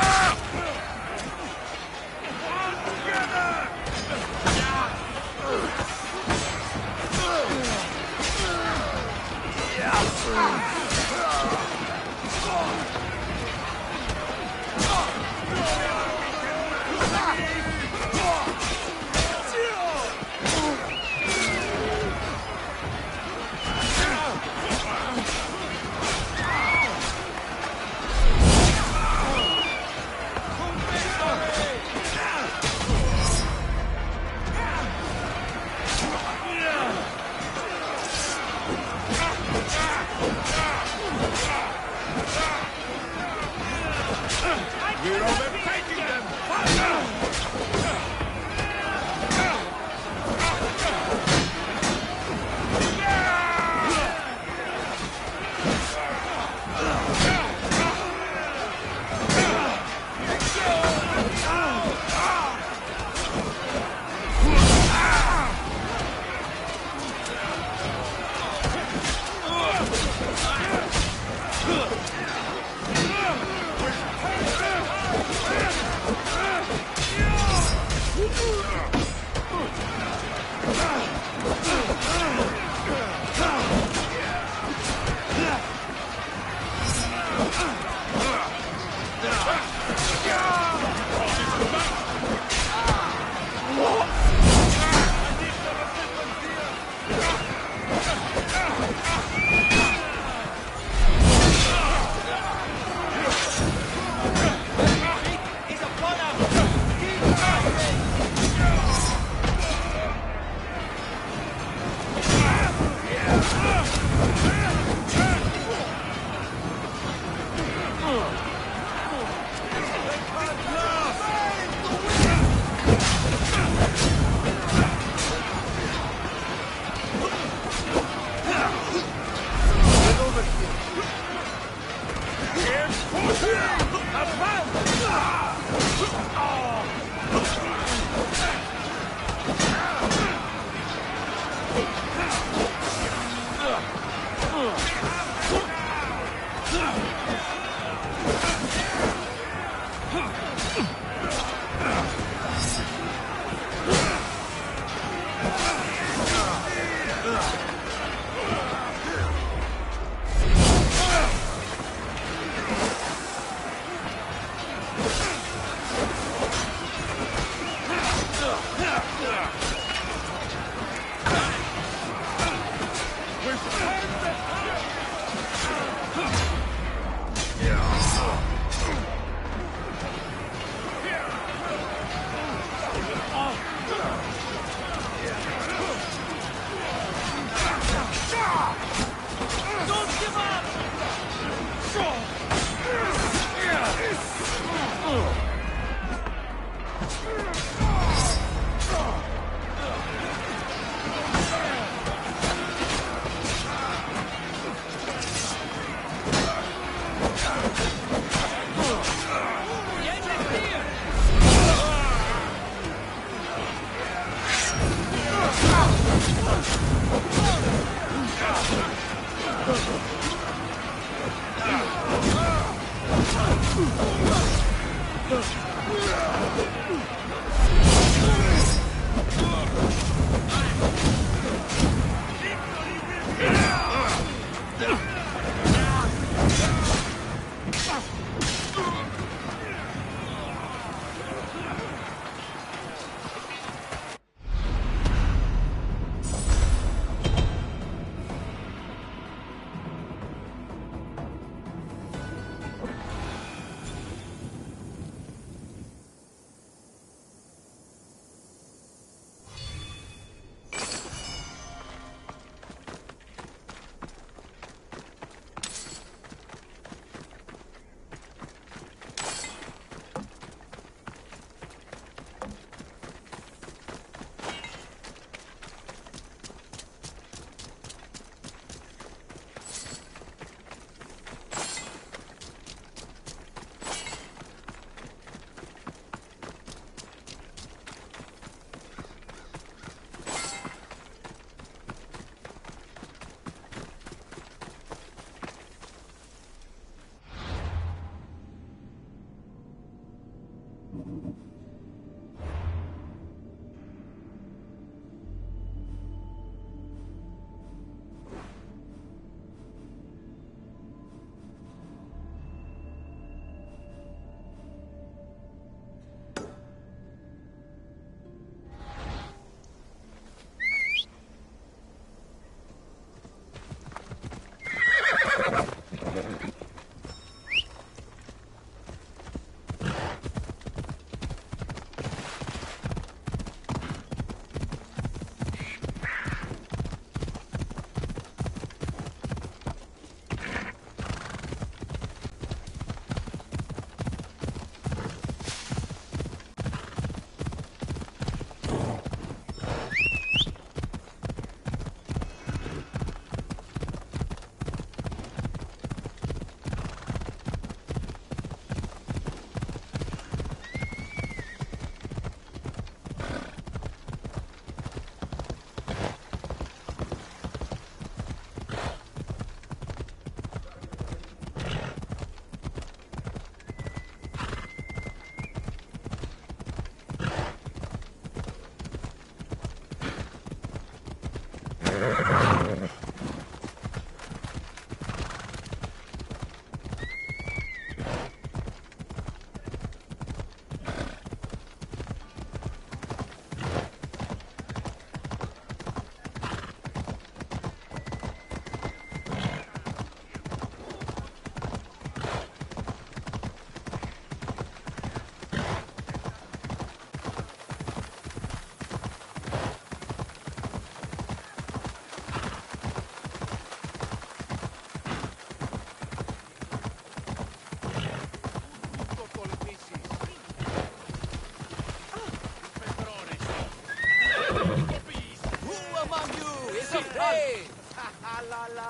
say?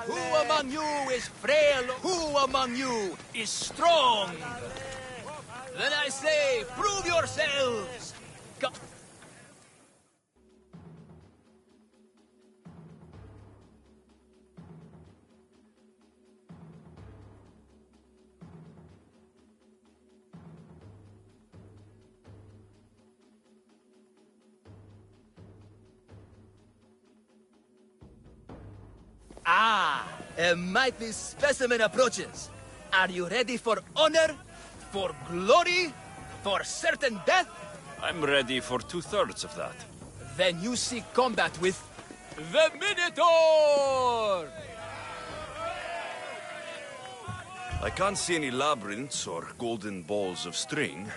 Who among you is frail? Who among you is strong? Then I say, prove yourselves! Come. Ah, a mighty specimen approaches. Are you ready for honor? For glory? For certain death? I'm ready for 2/3 of that. Then you seek combat with the Minotaur! I can't see any labyrinths or golden balls of string,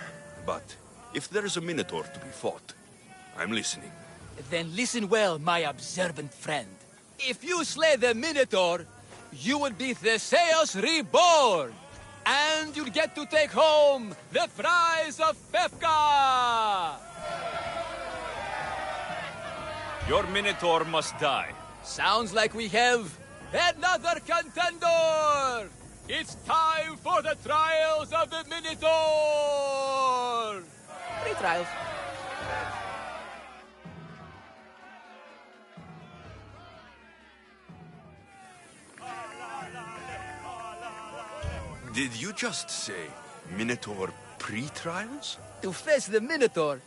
but if there is a Minotaur to be fought, I'm listening. Then listen well, my observant friend. If you slay the Minotaur, you will be Theseus reborn! And you'll get to take home the prize of Pefka! Your Minotaur must die. Sounds like we have another contender! It's time for the trials of the Minotaur! 3 trials. Did you just say Minotaur pre-trials? To face the Minotaur,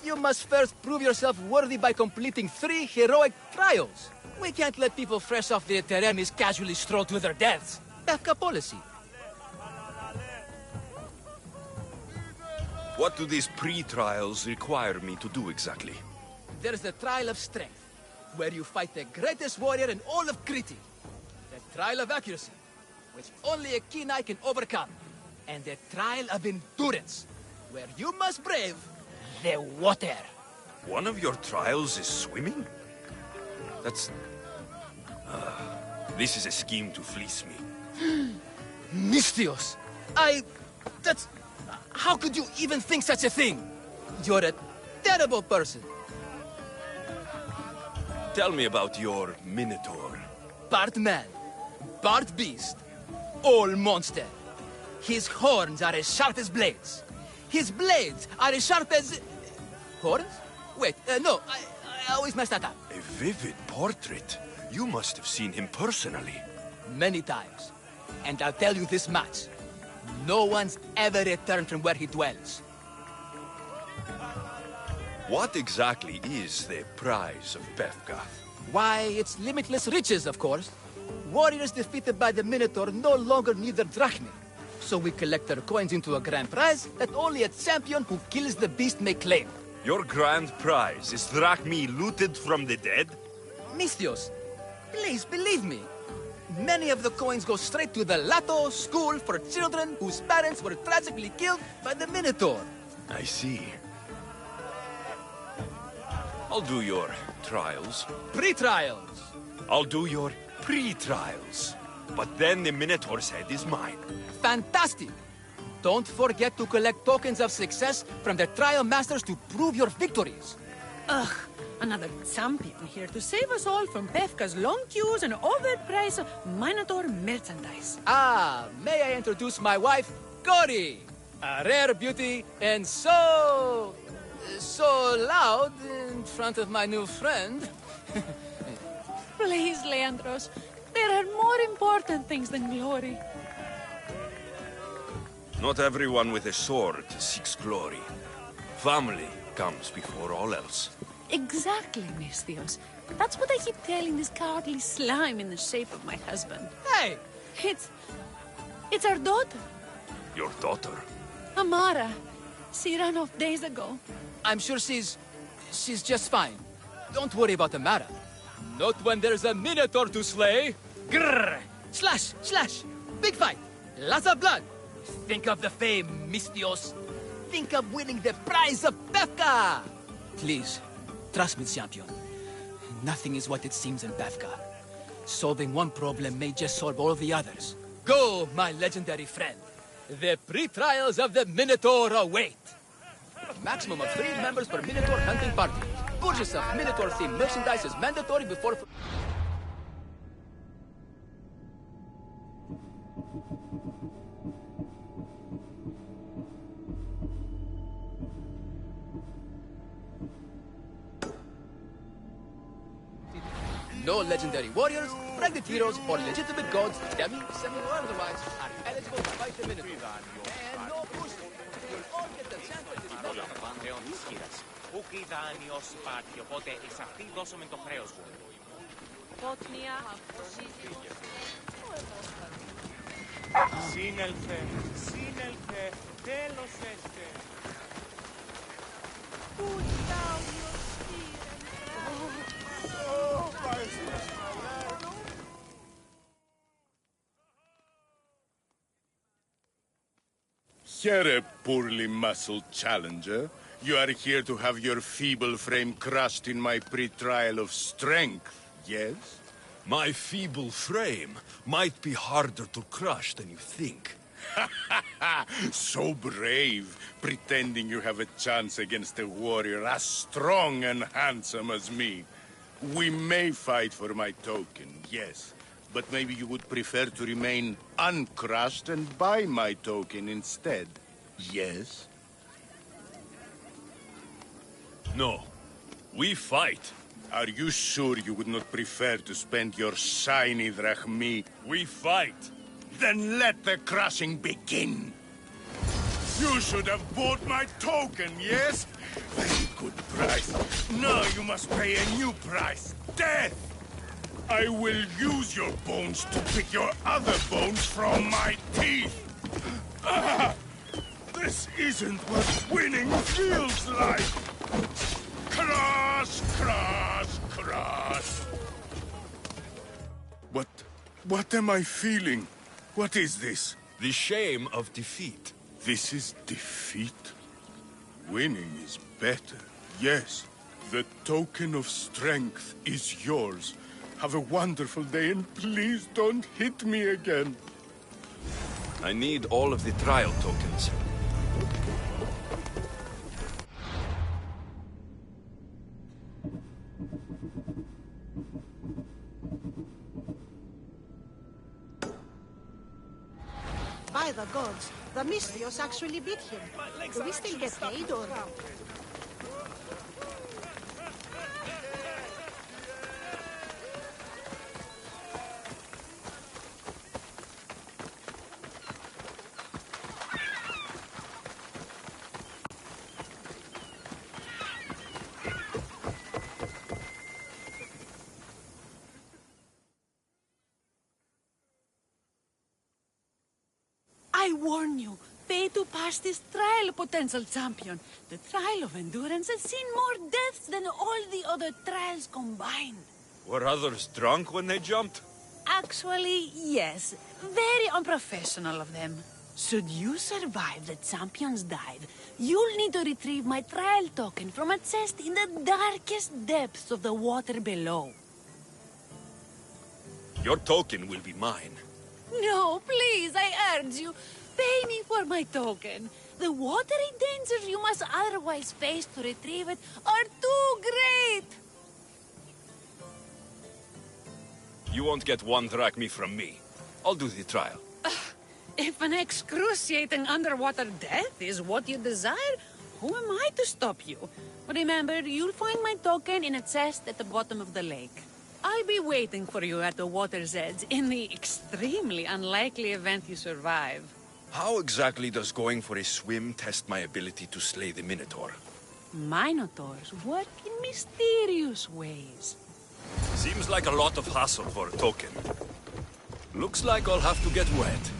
you must first prove yourself worthy by completing 3 heroic trials. We can't let people fresh off the Teremis casually stroll to their deaths. Pefka policy. What do these pre-trials require me to do exactly? There's the Trial of Strength, where you fight the greatest warrior in all of Crete. The Trial of Accuracy, which only a keen eye can overcome. And the Trial of Endurance, where you must brave the water. One of your trials is swimming? That's... this is a scheme to fleece me. Mystios! That's... How could you even think such a thing? You're a terrible person. Tell me about your Minotaur. Part man, part beast, all monster. His horns are as sharp as blades. His blades are as sharp as... Horns? Wait, no, I always mess that up. A vivid portrait. You must have seen him personally. Many times. And I'll tell you this much. No one's ever returned from where he dwells. What exactly is the prize of Pefka? Why, it's limitless riches, of course. Warriors defeated by the Minotaur no longer need their drachmae. So we collect their coins into a grand prize that only a champion who kills the beast may claim. Your grand prize is drachmae looted from the dead? Mystios, please believe me. Many of the coins go straight to the Lato school for children whose parents were tragically killed by the Minotaur. I see. I'll do your trials. Pre-trials. I'll do your pre-trials. But then the Minotaur's head is mine. Fantastic! Don't forget to collect tokens of success from the trial masters to prove your victories. Ugh, another champion here to save us all from Pefka's long queues and overpriced Minotaur merchandise. Ah, may I introduce my wife, Cory? A rare beauty and so loud in front of my new friend. Please, Leandros, there are more important things than glory. Not everyone with a sword seeks glory. Family comes before all else. Exactly, Mystios. That's what I keep telling this cowardly slime in the shape of my husband. Hey! It's our daughter, Your daughter? Amara. She ran off days ago. I'm sure she's just fine. Don't worry about Amara. Not when there's a Minotaur to slay. Grrr! Slash! Slash! Big fight! Lots of blood! Think of the fame, Mystios. Think of winning the prize of Pefka! Please, trust me, champion. Nothing is what it seems in Pefka. Solving one problem may just solve all the others. Go, my legendary friend. The pre-trials of the Minotaur await. Maximum of 3 members per Minotaur hunting party. Purchase of Minotaur-themed merchandise is mandatory before... No legendary warriors, pregnant heroes, or legitimate gods, demi, semi, or otherwise, are eligible to fight the Minotaur. And no boosters. You'll all get the chance to Παρόλο το Πανθέον της Χήρας. Ούκη δάνειος υπάρχει, οπότε εις αυτή δώσαμε το χρέος μου. Πότνια, Σύνελθε, σύνελθε, τέλος έστε. Here, poorly muscled challenger. You are here to have your feeble frame crushed in my pre-trial of strength, yes? My feeble frame might be harder to crush than you think. So brave, pretending you have a chance against a warrior as strong and handsome as me. We may fight for my token, yes. But maybe you would prefer to remain uncrushed and buy my token instead, yes? No. We fight. Are you sure you would not prefer to spend your shiny drachmi? We fight. Then let the crushing begin. You should have bought my token, yes? Very good price. Now you must pay a new price. Death! I will use your bones to pick your other bones from my teeth. Ah, this isn't what winning feels like. Crush, crush, crush. What am I feeling? What is this? The shame of defeat. This is defeat? Winning is better, yes. The token of strength is yours. Have a wonderful day, and please don't hit me again. I need all of the trial tokens. By the gods, the Misthios actually beat him. Do we still get paid, or...? I warn you, pay to pass this trial, potential champion. The trial of endurance has seen more deaths than all the other trials combined. Were others drunk when they jumped? Actually, yes. Very unprofessional of them. Should you survive the champion's dive, you'll need to retrieve my trial token from a chest in the darkest depths of the water below. Your token will be mine. No, please, I urge you. Pay me for my token. The watery dangers you must otherwise face to retrieve it are too great. You won't get one drachmi from me. I'll do the trial. If an excruciating underwater death is what you desire, who am I to stop you? Remember, you'll find my token in a chest at the bottom of the lake. I'll be waiting for you at the water's edge in the extremely unlikely event you survive. How exactly does going for a swim test my ability to slay the Minotaur? Minotaurs work in mysterious ways. Seems like a lot of hassle for a token. Looks like I'll have to get wet.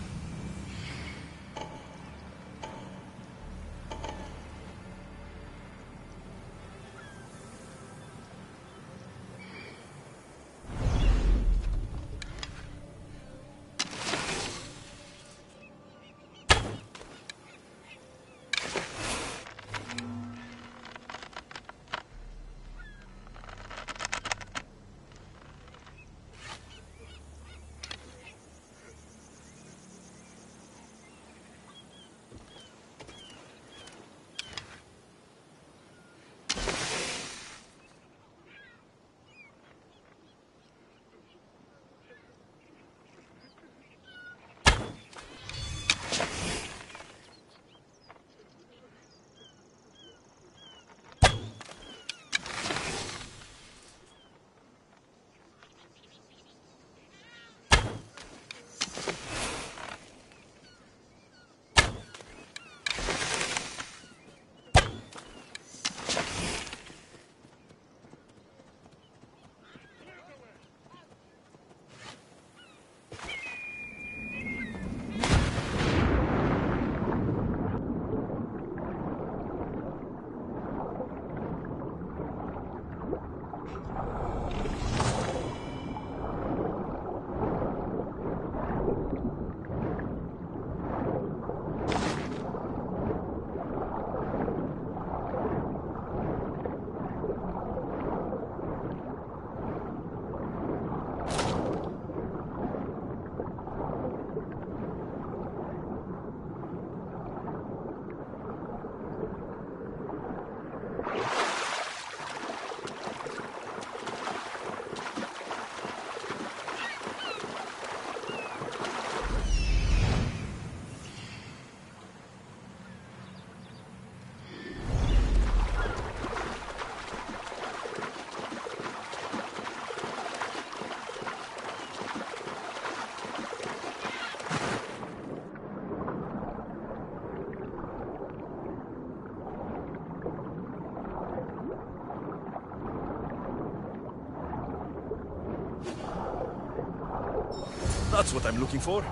That's what I'm looking for?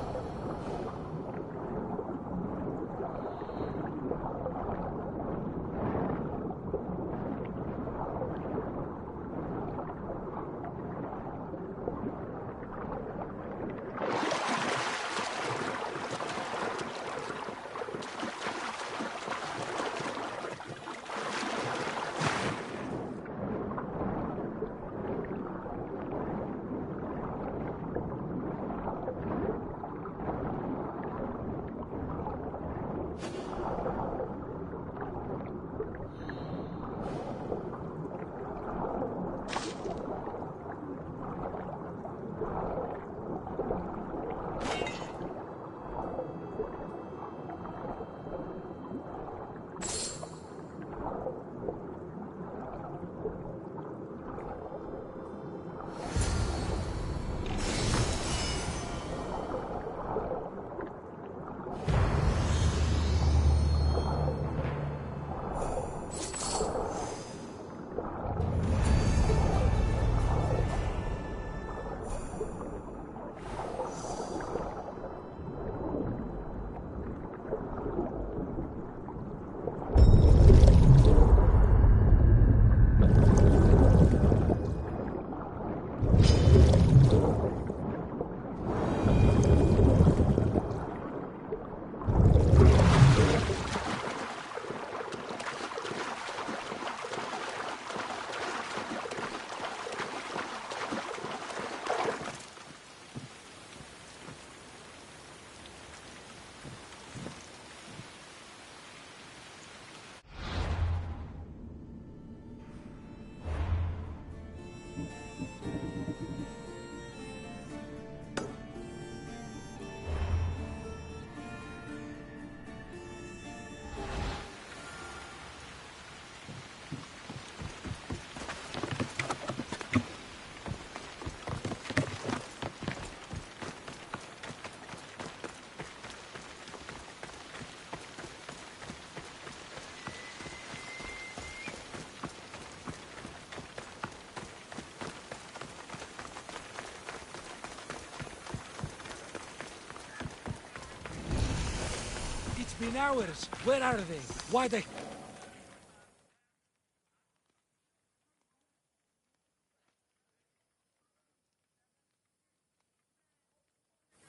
Been hours. Where are they? Why the...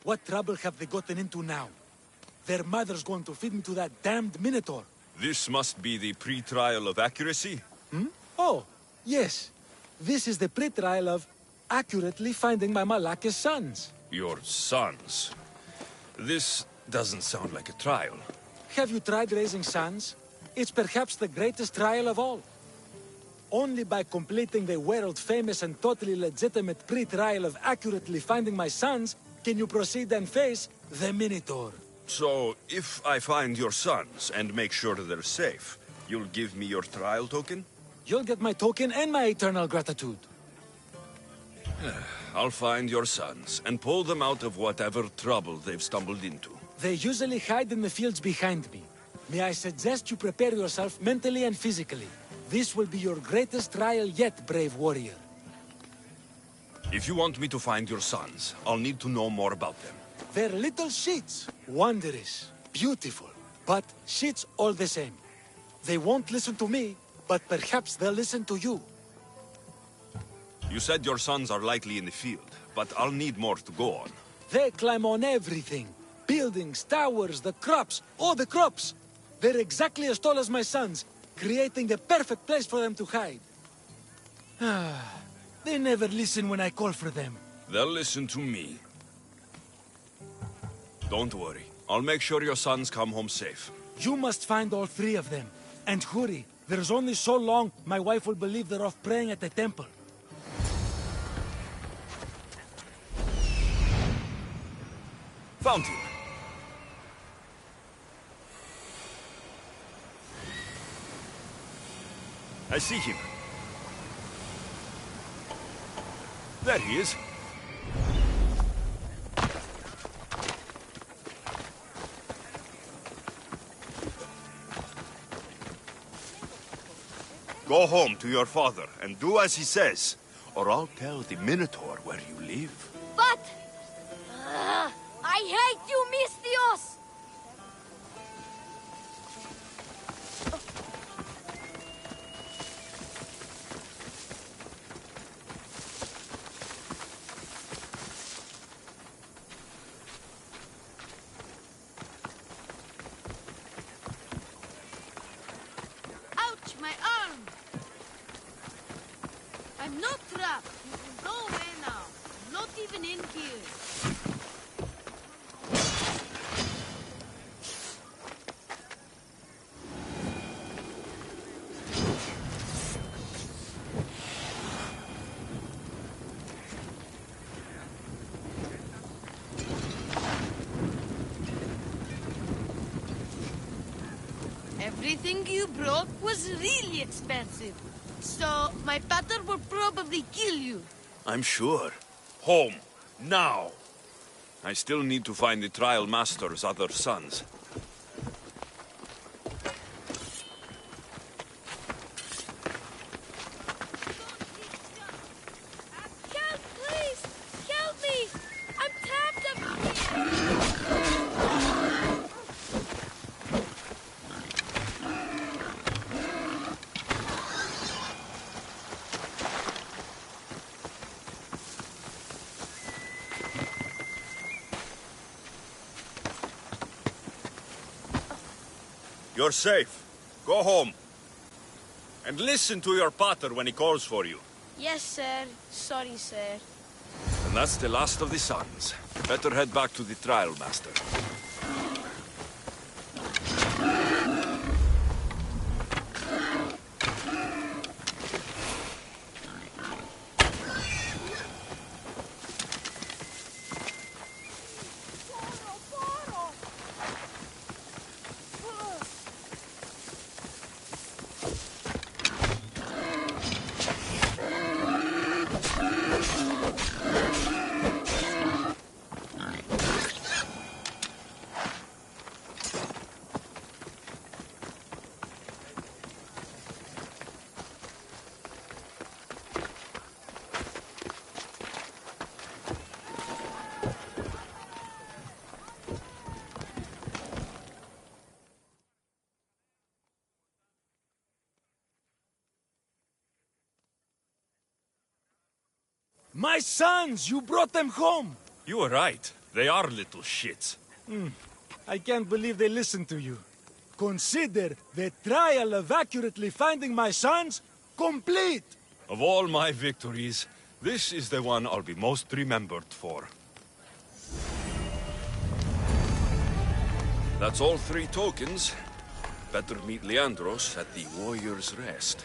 What trouble have they gotten into now? Their mother's going to feed me to that damned Minotaur. This must be the pre-trial of accuracy? Oh, yes. This is the pre-trial of accurately finding my Malaka's sons. Your sons? This doesn't sound like a trial. Have you tried raising sons? It's perhaps the greatest trial of all. Only by completing the world-famous and totally legitimate pre-trial of accurately finding my sons can you proceed and face the Minotaur. So, if I find your sons and make sure they're safe, you'll give me your trial token? You'll get my token and my eternal gratitude. I'll find your sons and pull them out of whatever trouble they've stumbled into. They usually hide in the fields behind me. May I suggest you prepare yourself mentally and physically. This will be your greatest trial yet, brave warrior. If you want me to find your sons, I'll need to know more about them. They're little shits. Wondrous, beautiful, but shits all the same. They won't listen to me, but perhaps they'll listen to you. You said your sons are likely in the field, but I'll need more to go on. They climb on everything. Buildings, towers, the crops, all the crops. They're exactly as tall as my sons, creating the perfect place for them to hide. They never listen when I call for them. They'll listen to me. Don't worry. I'll make sure your sons come home safe. You must find all three of them. And hurry. There's only so long my wife will believe they're off praying at the temple. Found him. I see him. There he is. Go home to your father and do as he says, or I'll tell the Minotaur where you live. But... Everything you brought was really expensive. So, my father will probably kill you. I'm sure. Home. Now. I still need to find the Trial Master's other sons. Help, please! Help me! I'm trapped up here! You're safe. Go home. And listen to your pater when he calls for you. Yes, sir. Sorry, sir. And that's the last of the sons. Better head back to the Trial Master. My sons! You brought them home! You were right. They are little shits. I can't believe they listened to you. Consider the trial of accurately finding my sons complete! Of all my victories, this is the one I'll be most remembered for. That's all 3 tokens. Better meet Leandros at the Warrior's Rest.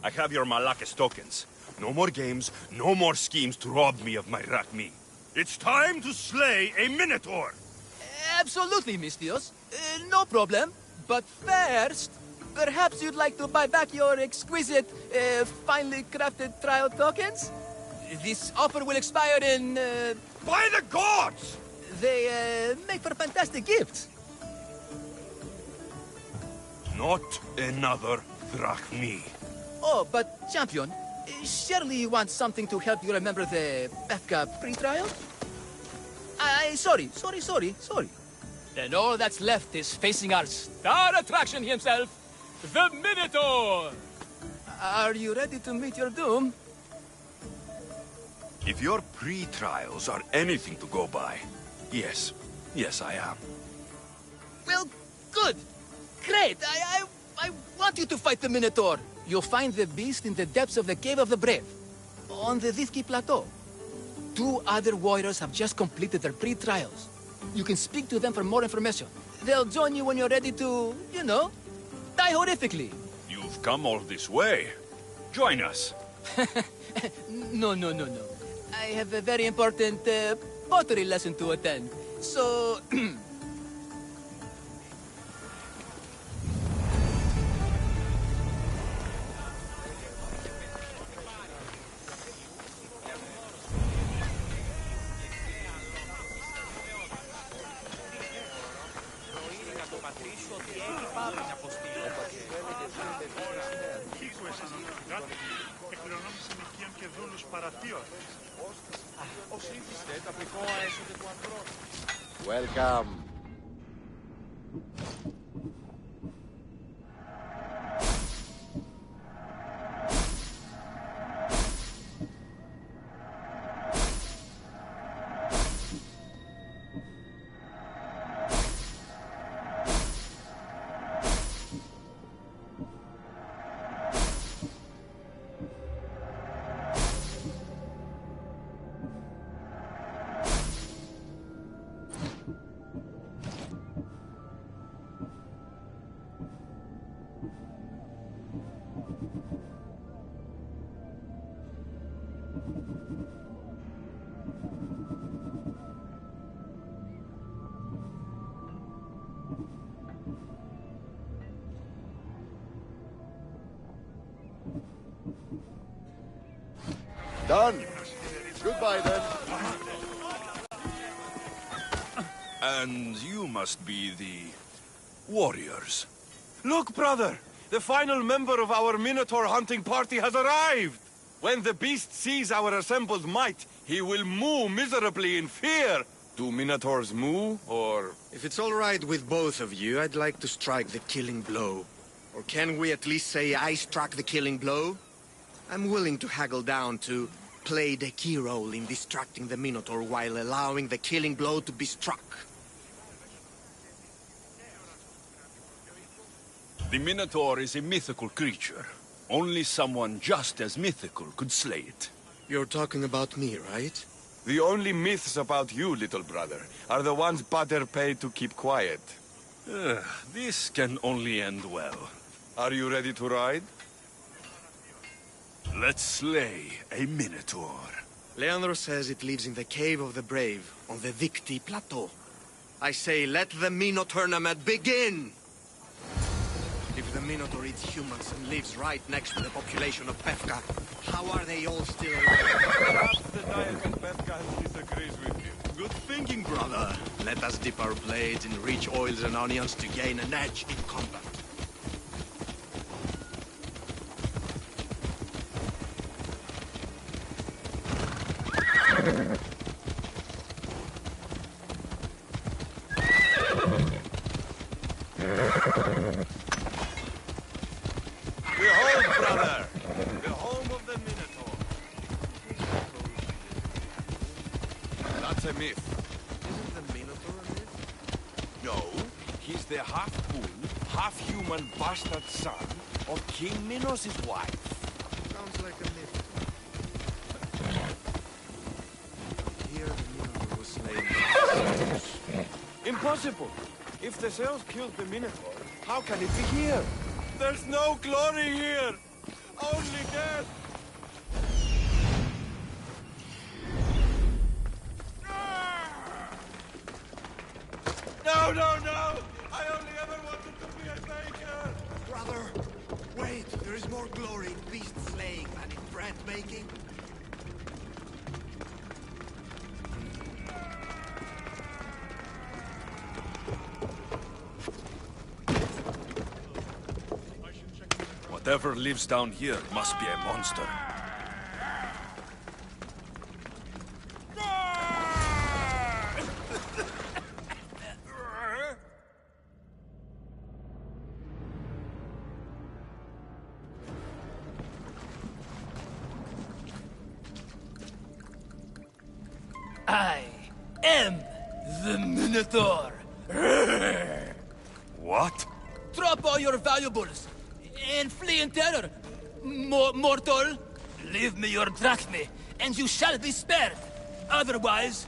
I have your Malakis tokens. No more games, no more schemes to rob me of my Rakmi. It's time to slay a Minotaur! Absolutely, Mistios. No problem. But first, perhaps you'd like to buy back your exquisite, finely crafted trial tokens? This offer will expire in, By the gods! They, make for fantastic gifts. Not another Drachmi. Oh, but, Champion, surely you want something to help you remember the Befka pre-trial? Sorry. Then all that's left is facing our star attraction himself, the Minotaur! Are you ready to meet your doom? If your pre-trials are anything to go by, yes, I am. Well, good. Great. I want you to fight the Minotaur. You'll find the beast in the depths of the Cave of the Brave, on the Dithki Plateau. 2 other warriors have just completed their pre-trials. You can speak to them for more information. They'll join you when you're ready to, you know, die horrifically. You've come all this way. Join us. No. I have a very important pottery lesson to attend. So... Welcome. Done. Goodbye, then. And you must be the... warriors. Look, brother! The final member of our Minotaur hunting party has arrived! When the beast sees our assembled might, he will moo miserably in fear! Do Minotaurs moo, or... If it's all right with both of you, I'd like to strike the killing blow. Or can we at least say I struck the killing blow? I'm willing to haggle down to play the key role in distracting the Minotaur while allowing the killing blow to be struck. The Minotaur is a mythical creature. Only someone just as mythical could slay it. You're talking about me, right? The only myths about you, little brother, are the ones Butter paid to keep quiet. This can only end well. Are you ready to ride? Let's slay a Minotaur. Leandro says it lives in the Cave of the Brave, on the Victi Plateau. I say, let the Minotaur tournament begin! If the Minotaur eats humans and lives right next to the population of Pefka, how are they all still alive? Perhaps the diet of Pefka disagrees with you. Good thinking, brother. Let us dip our blades in rich oils and onions to gain an edge in combat. Behold, brother! The home of the Minotaur. That's a myth. Isn't the Minotaur a myth? No. He's the half-bull, half-human bastard son of King Minos' wife. Sounds like a myth. Here the Minotaur was slain. Impossible! If the Zeus killed the Minotaur, how can it be here? There's no glory here! Only death! No! I only ever wanted to be a baker! Brother, wait! There is more glory in beast slaying than in bread making. Whatever lives down here must be a monster. I am the Minotaur. What? Drop all your valuables and flee in terror. Mortal, leave me your drachme, and you shall be spared. Otherwise,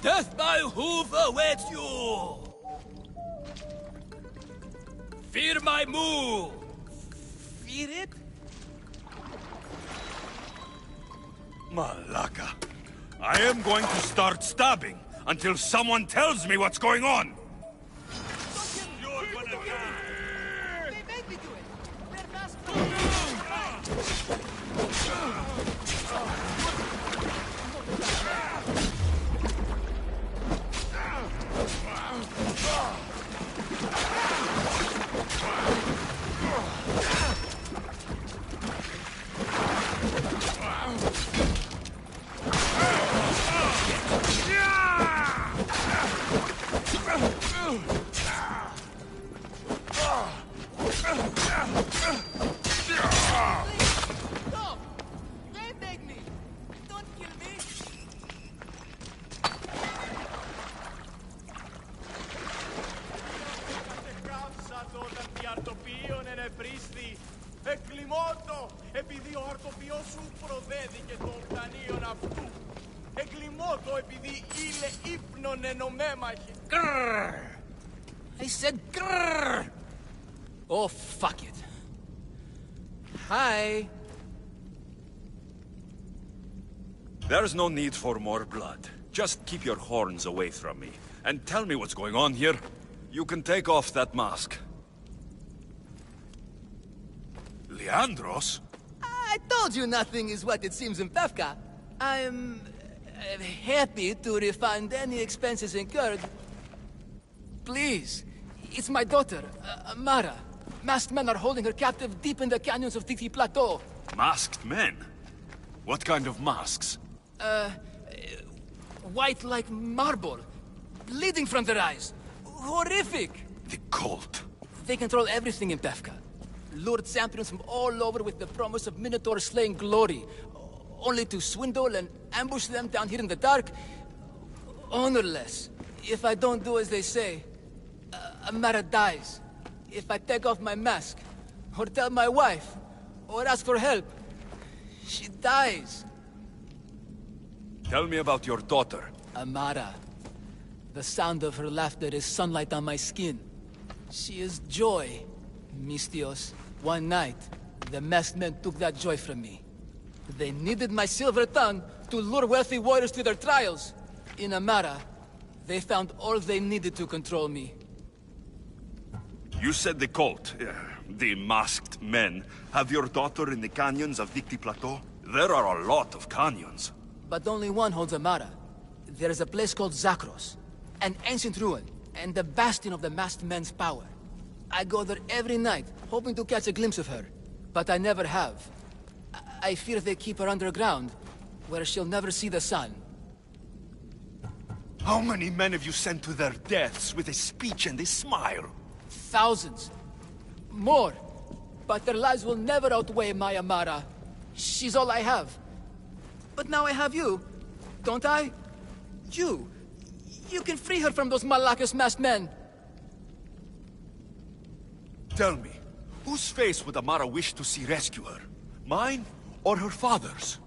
death by hoof awaits you! Fear my move! Fear it? Malaka. I am going to start stabbing until someone tells me what's going on. Εκλιμώτο, επειδή ο αρτοπιός σου προδέθηκε των κτανίων αυτού. Εκλιμώτο, επειδή ήλε ύπνον ενωμέμαχη. Grrr! I said grrr! Oh, fuck it. Hi. There's no need for more blood. Just keep your horns away from me. And tell me what's going on here. You can take off that mask. Leandros? I told you nothing is what it seems in Pefka. I'm happy to refund any expenses incurred. Please, it's my daughter, Mara. Masked men are holding her captive deep in the canyons of Titi Plateau. Masked men? What kind of masks? White like marble, bleeding from their eyes. Horrific! The cult. They control everything in Pefka. Lured champions from all over with the promise of Minotaur slaying glory, only to swindle and ambush them down here in the dark. Honorless. If I don't do as they say, Amara dies. If I take off my mask, or tell my wife, or ask for help, she dies. Tell me about your daughter. Amara. The sound of her laughter is sunlight on my skin. She is joy, Mistios. One night, the masked men took that joy from me. They needed my silver tongue to lure wealthy warriors to their trials. In Amara, they found all they needed to control me. You said the cult, the masked men, have your daughter in the canyons of Dicti Plateau? There are a lot of canyons. But only one holds Amara. There is a place called Zakros, an ancient ruin, and the bastion of the masked men's power. I go there every night, hoping to catch a glimpse of her. But I never have. I fear they keep her underground, where she'll never see the sun. How many men have you sent to their deaths with a speech and a smile? Thousands. More. But their lives will never outweigh my Amara. She's all I have. But now I have you, don't I? You can free her from those Malakas masked men. Tell me, whose face would Amara wish to see rescue her? Mine or her father's?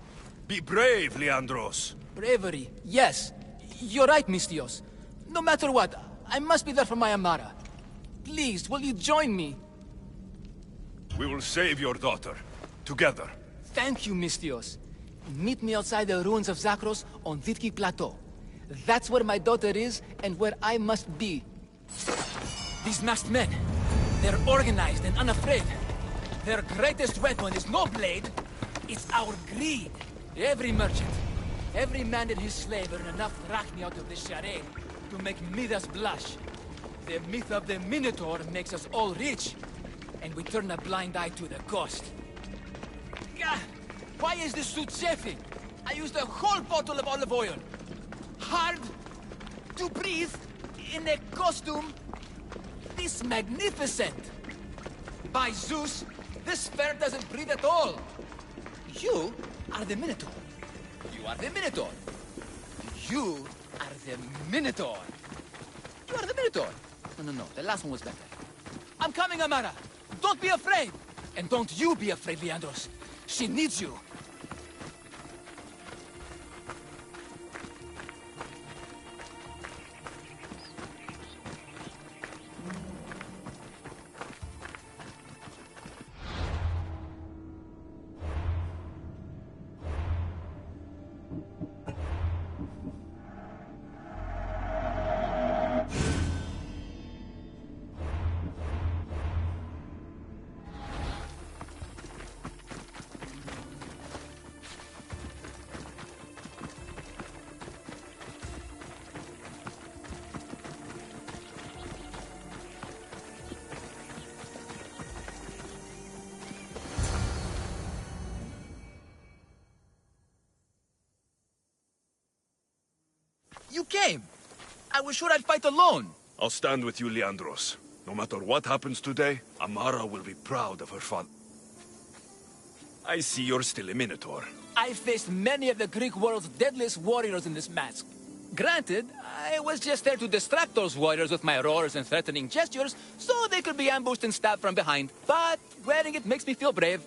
Be brave, Leandros. Bravery, yes. You're right, Mistios. No matter what, I must be there for my Amara. Please, will you join me? We will save your daughter. Together. Thank you, Mistios. Meet me outside the ruins of Zakros on Vitki Plateau. That's where my daughter is, and where I must be. These masked men, they're organized and unafraid. Their greatest weapon is no blade, it's our greed. Every merchant, every man and his slave earn enough drachmi out of this charade to make Midas blush. The myth of the Minotaur makes us all rich, and we turn a blind eye to the cost. Gah! Why is this suit chafing? I used a whole bottle of olive oil. Hard to breathe in a costume this magnificent. By Zeus, this fair doesn't breathe at all. You are the Minotaur. You are the Minotaur. You are the Minotaur. You are the Minotaur. No, the last one was better. I'm coming, Amara. Don't be afraid. And don't you be afraid, Leandros. She needs you. came. I was sure I'd fight alone. I'll stand with you, Leandros. No matter what happens today, Amara will be proud of her father. I see you're still a Minotaur. I faced many of the Greek world's deadliest warriors in this mask. Granted, I was just there to distract those warriors with my roars and threatening gestures, so they could be ambushed and stabbed from behind. But wearing it makes me feel brave.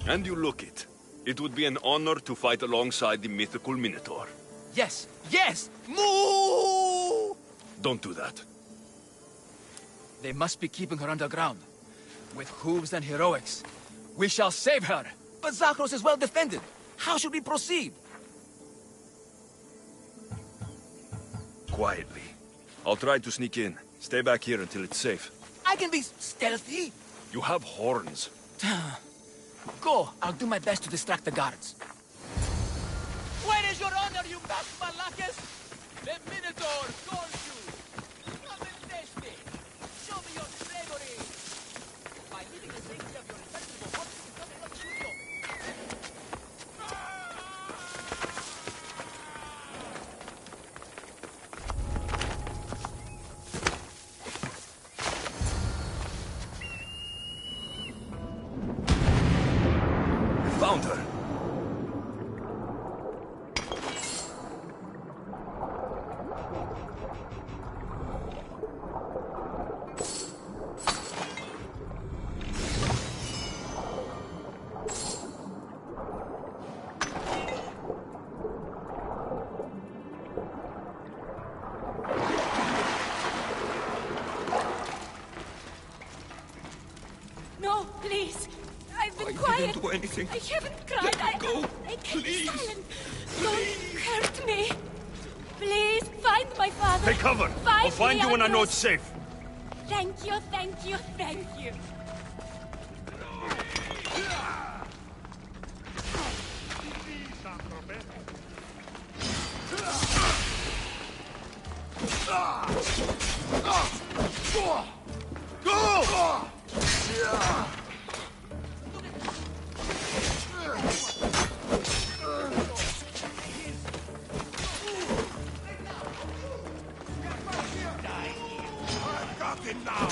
And you look it. It would be an honor to fight alongside the mythical Minotaur. Yes, yes! Moo! Don't do that. They must be keeping her underground. With hooves and heroics. We shall save her. But Zakros is well defended. How should we proceed? Quietly. I'll try to sneak in. Stay back here until it's safe. I can be stealthy. You have horns. Go. I'll do my best to distract the guards. Where is your honor, you Malakis? The Minotaur calls you. Come and test me. Show me your bravery. By leaving the safety of your respectable horses, you come and shoot you. Found her. No, please. I've been quiet. Didn't do anything. I haven't cried. I can't be silent. Don't hurt me. Please, find my father. Take cover. I'll find you when I know it's safe. Thank you, thank you, thank you. I've got it now!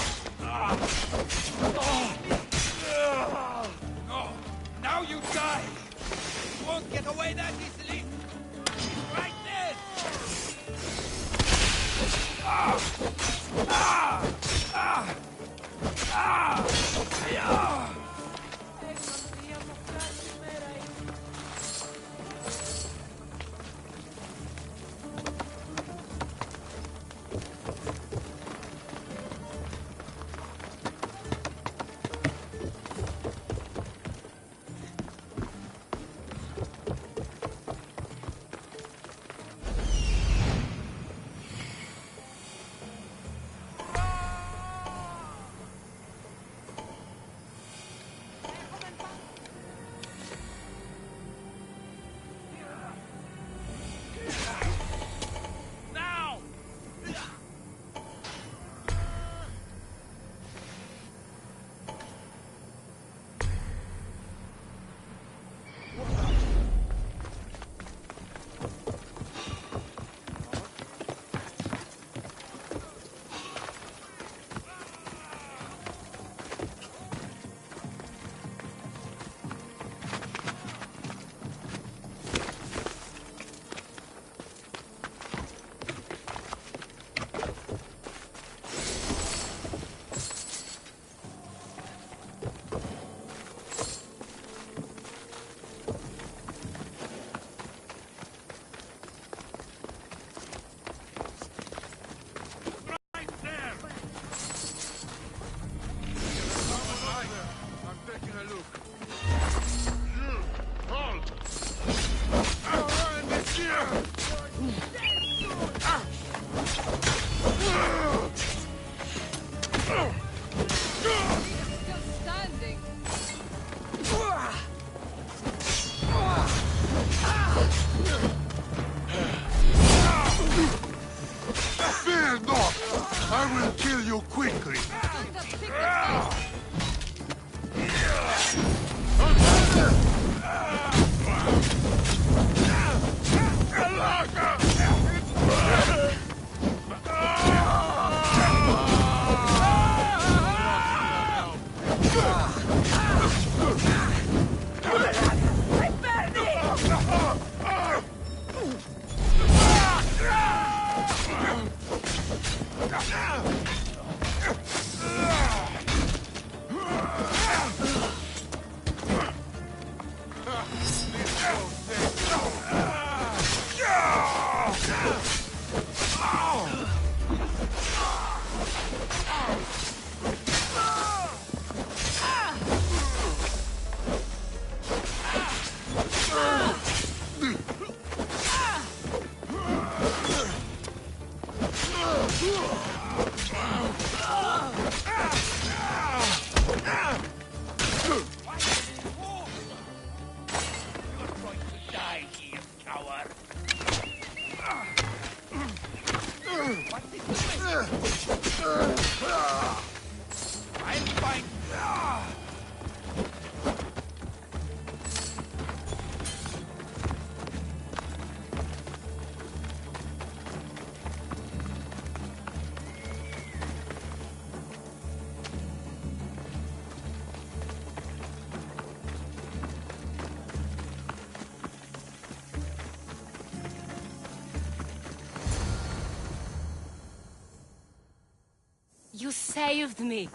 You saved me.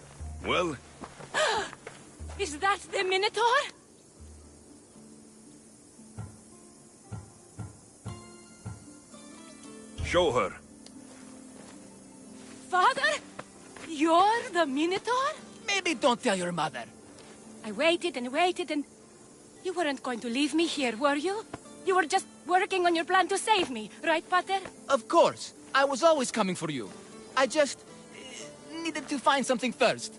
Well, Is that the Minotaur? show her. Father? You're the Minotaur? Maybe don't tell your mother. I waited and waited and... You weren't going to leave me here, were you? You were just working on your plan to save me, right, Pater? Of course. I was always coming for you. I just... needed to find something first.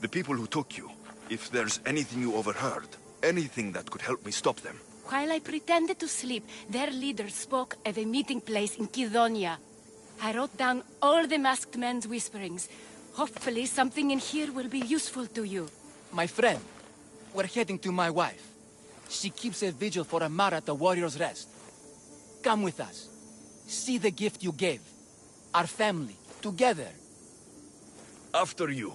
The people who took you, if there's anything you overheard, anything that could help me stop them. While I pretended to sleep, their leader spoke of a meeting place in Kidonia. I wrote down all the masked men's whisperings. Hopefully something in here will be useful to you. My friend, we're heading to my wife. She keeps a vigil for Amara at the Warrior's Rest. Come with us. See the gift you gave. Our family, together. After you.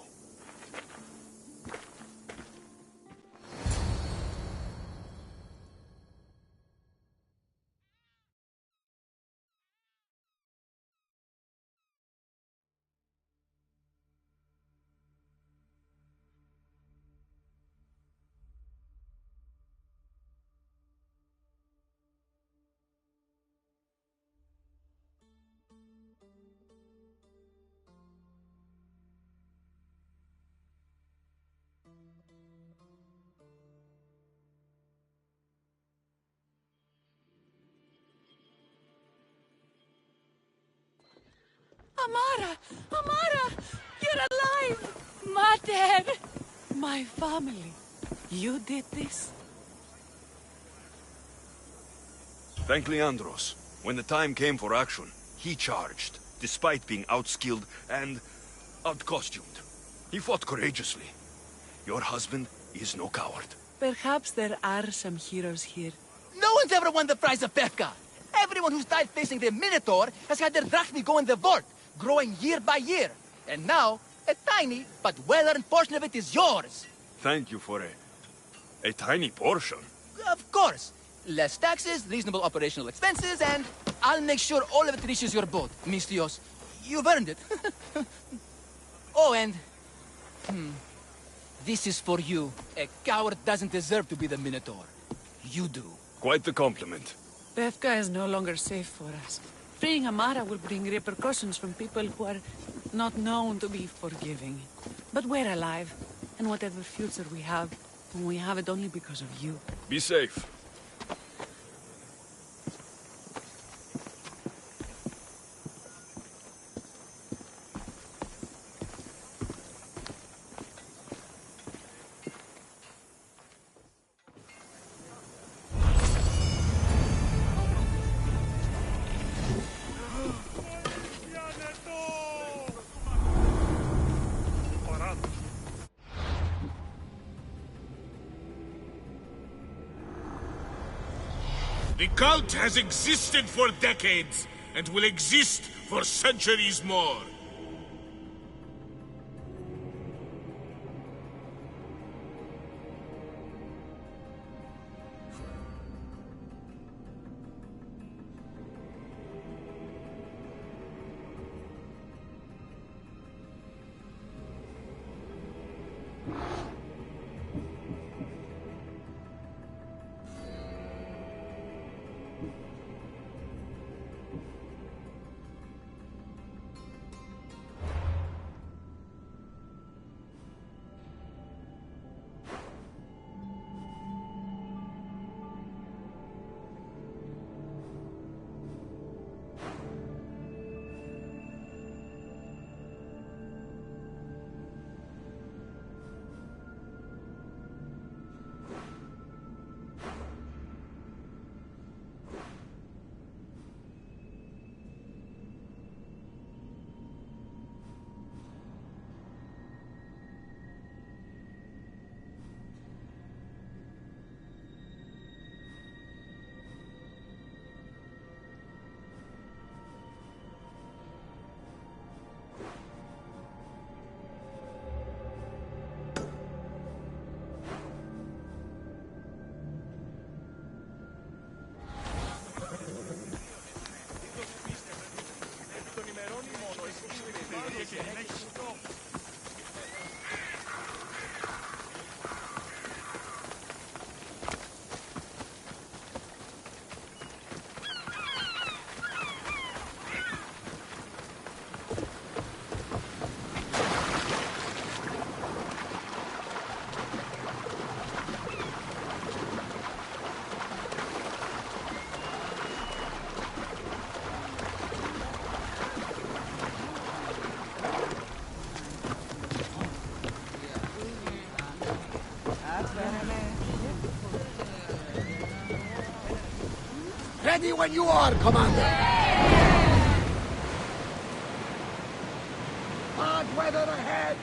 Amara! Amara! You're alive! Mater! My family. You did this? Thank Leandros. When the time came for action, he charged, despite being outskilled and outcostumed. He fought courageously. Your husband is no coward. Perhaps there are some heroes here. No one's ever won the prize of Pefka. Everyone who's died facing the Minotaur has had their drachmi go in the vault, growing year by year. And now, a tiny but well-earned portion of it is yours. Thank you for a tiny portion. Of course. Less taxes, reasonable operational expenses, and I'll make sure all of it reaches your boat, Mistios. You've earned it. Oh, and... This is for you. A coward doesn't deserve to be the Minotaur. You do. Quite the compliment. Pefka is no longer safe for us. Freeing Amara will bring repercussions from people who are not known to be forgiving. But we're alive, and whatever future we have it only because of you. Be safe. The cult has existed for decades, and will exist for centuries more. Ready when you are, Commander! Bad weather ahead!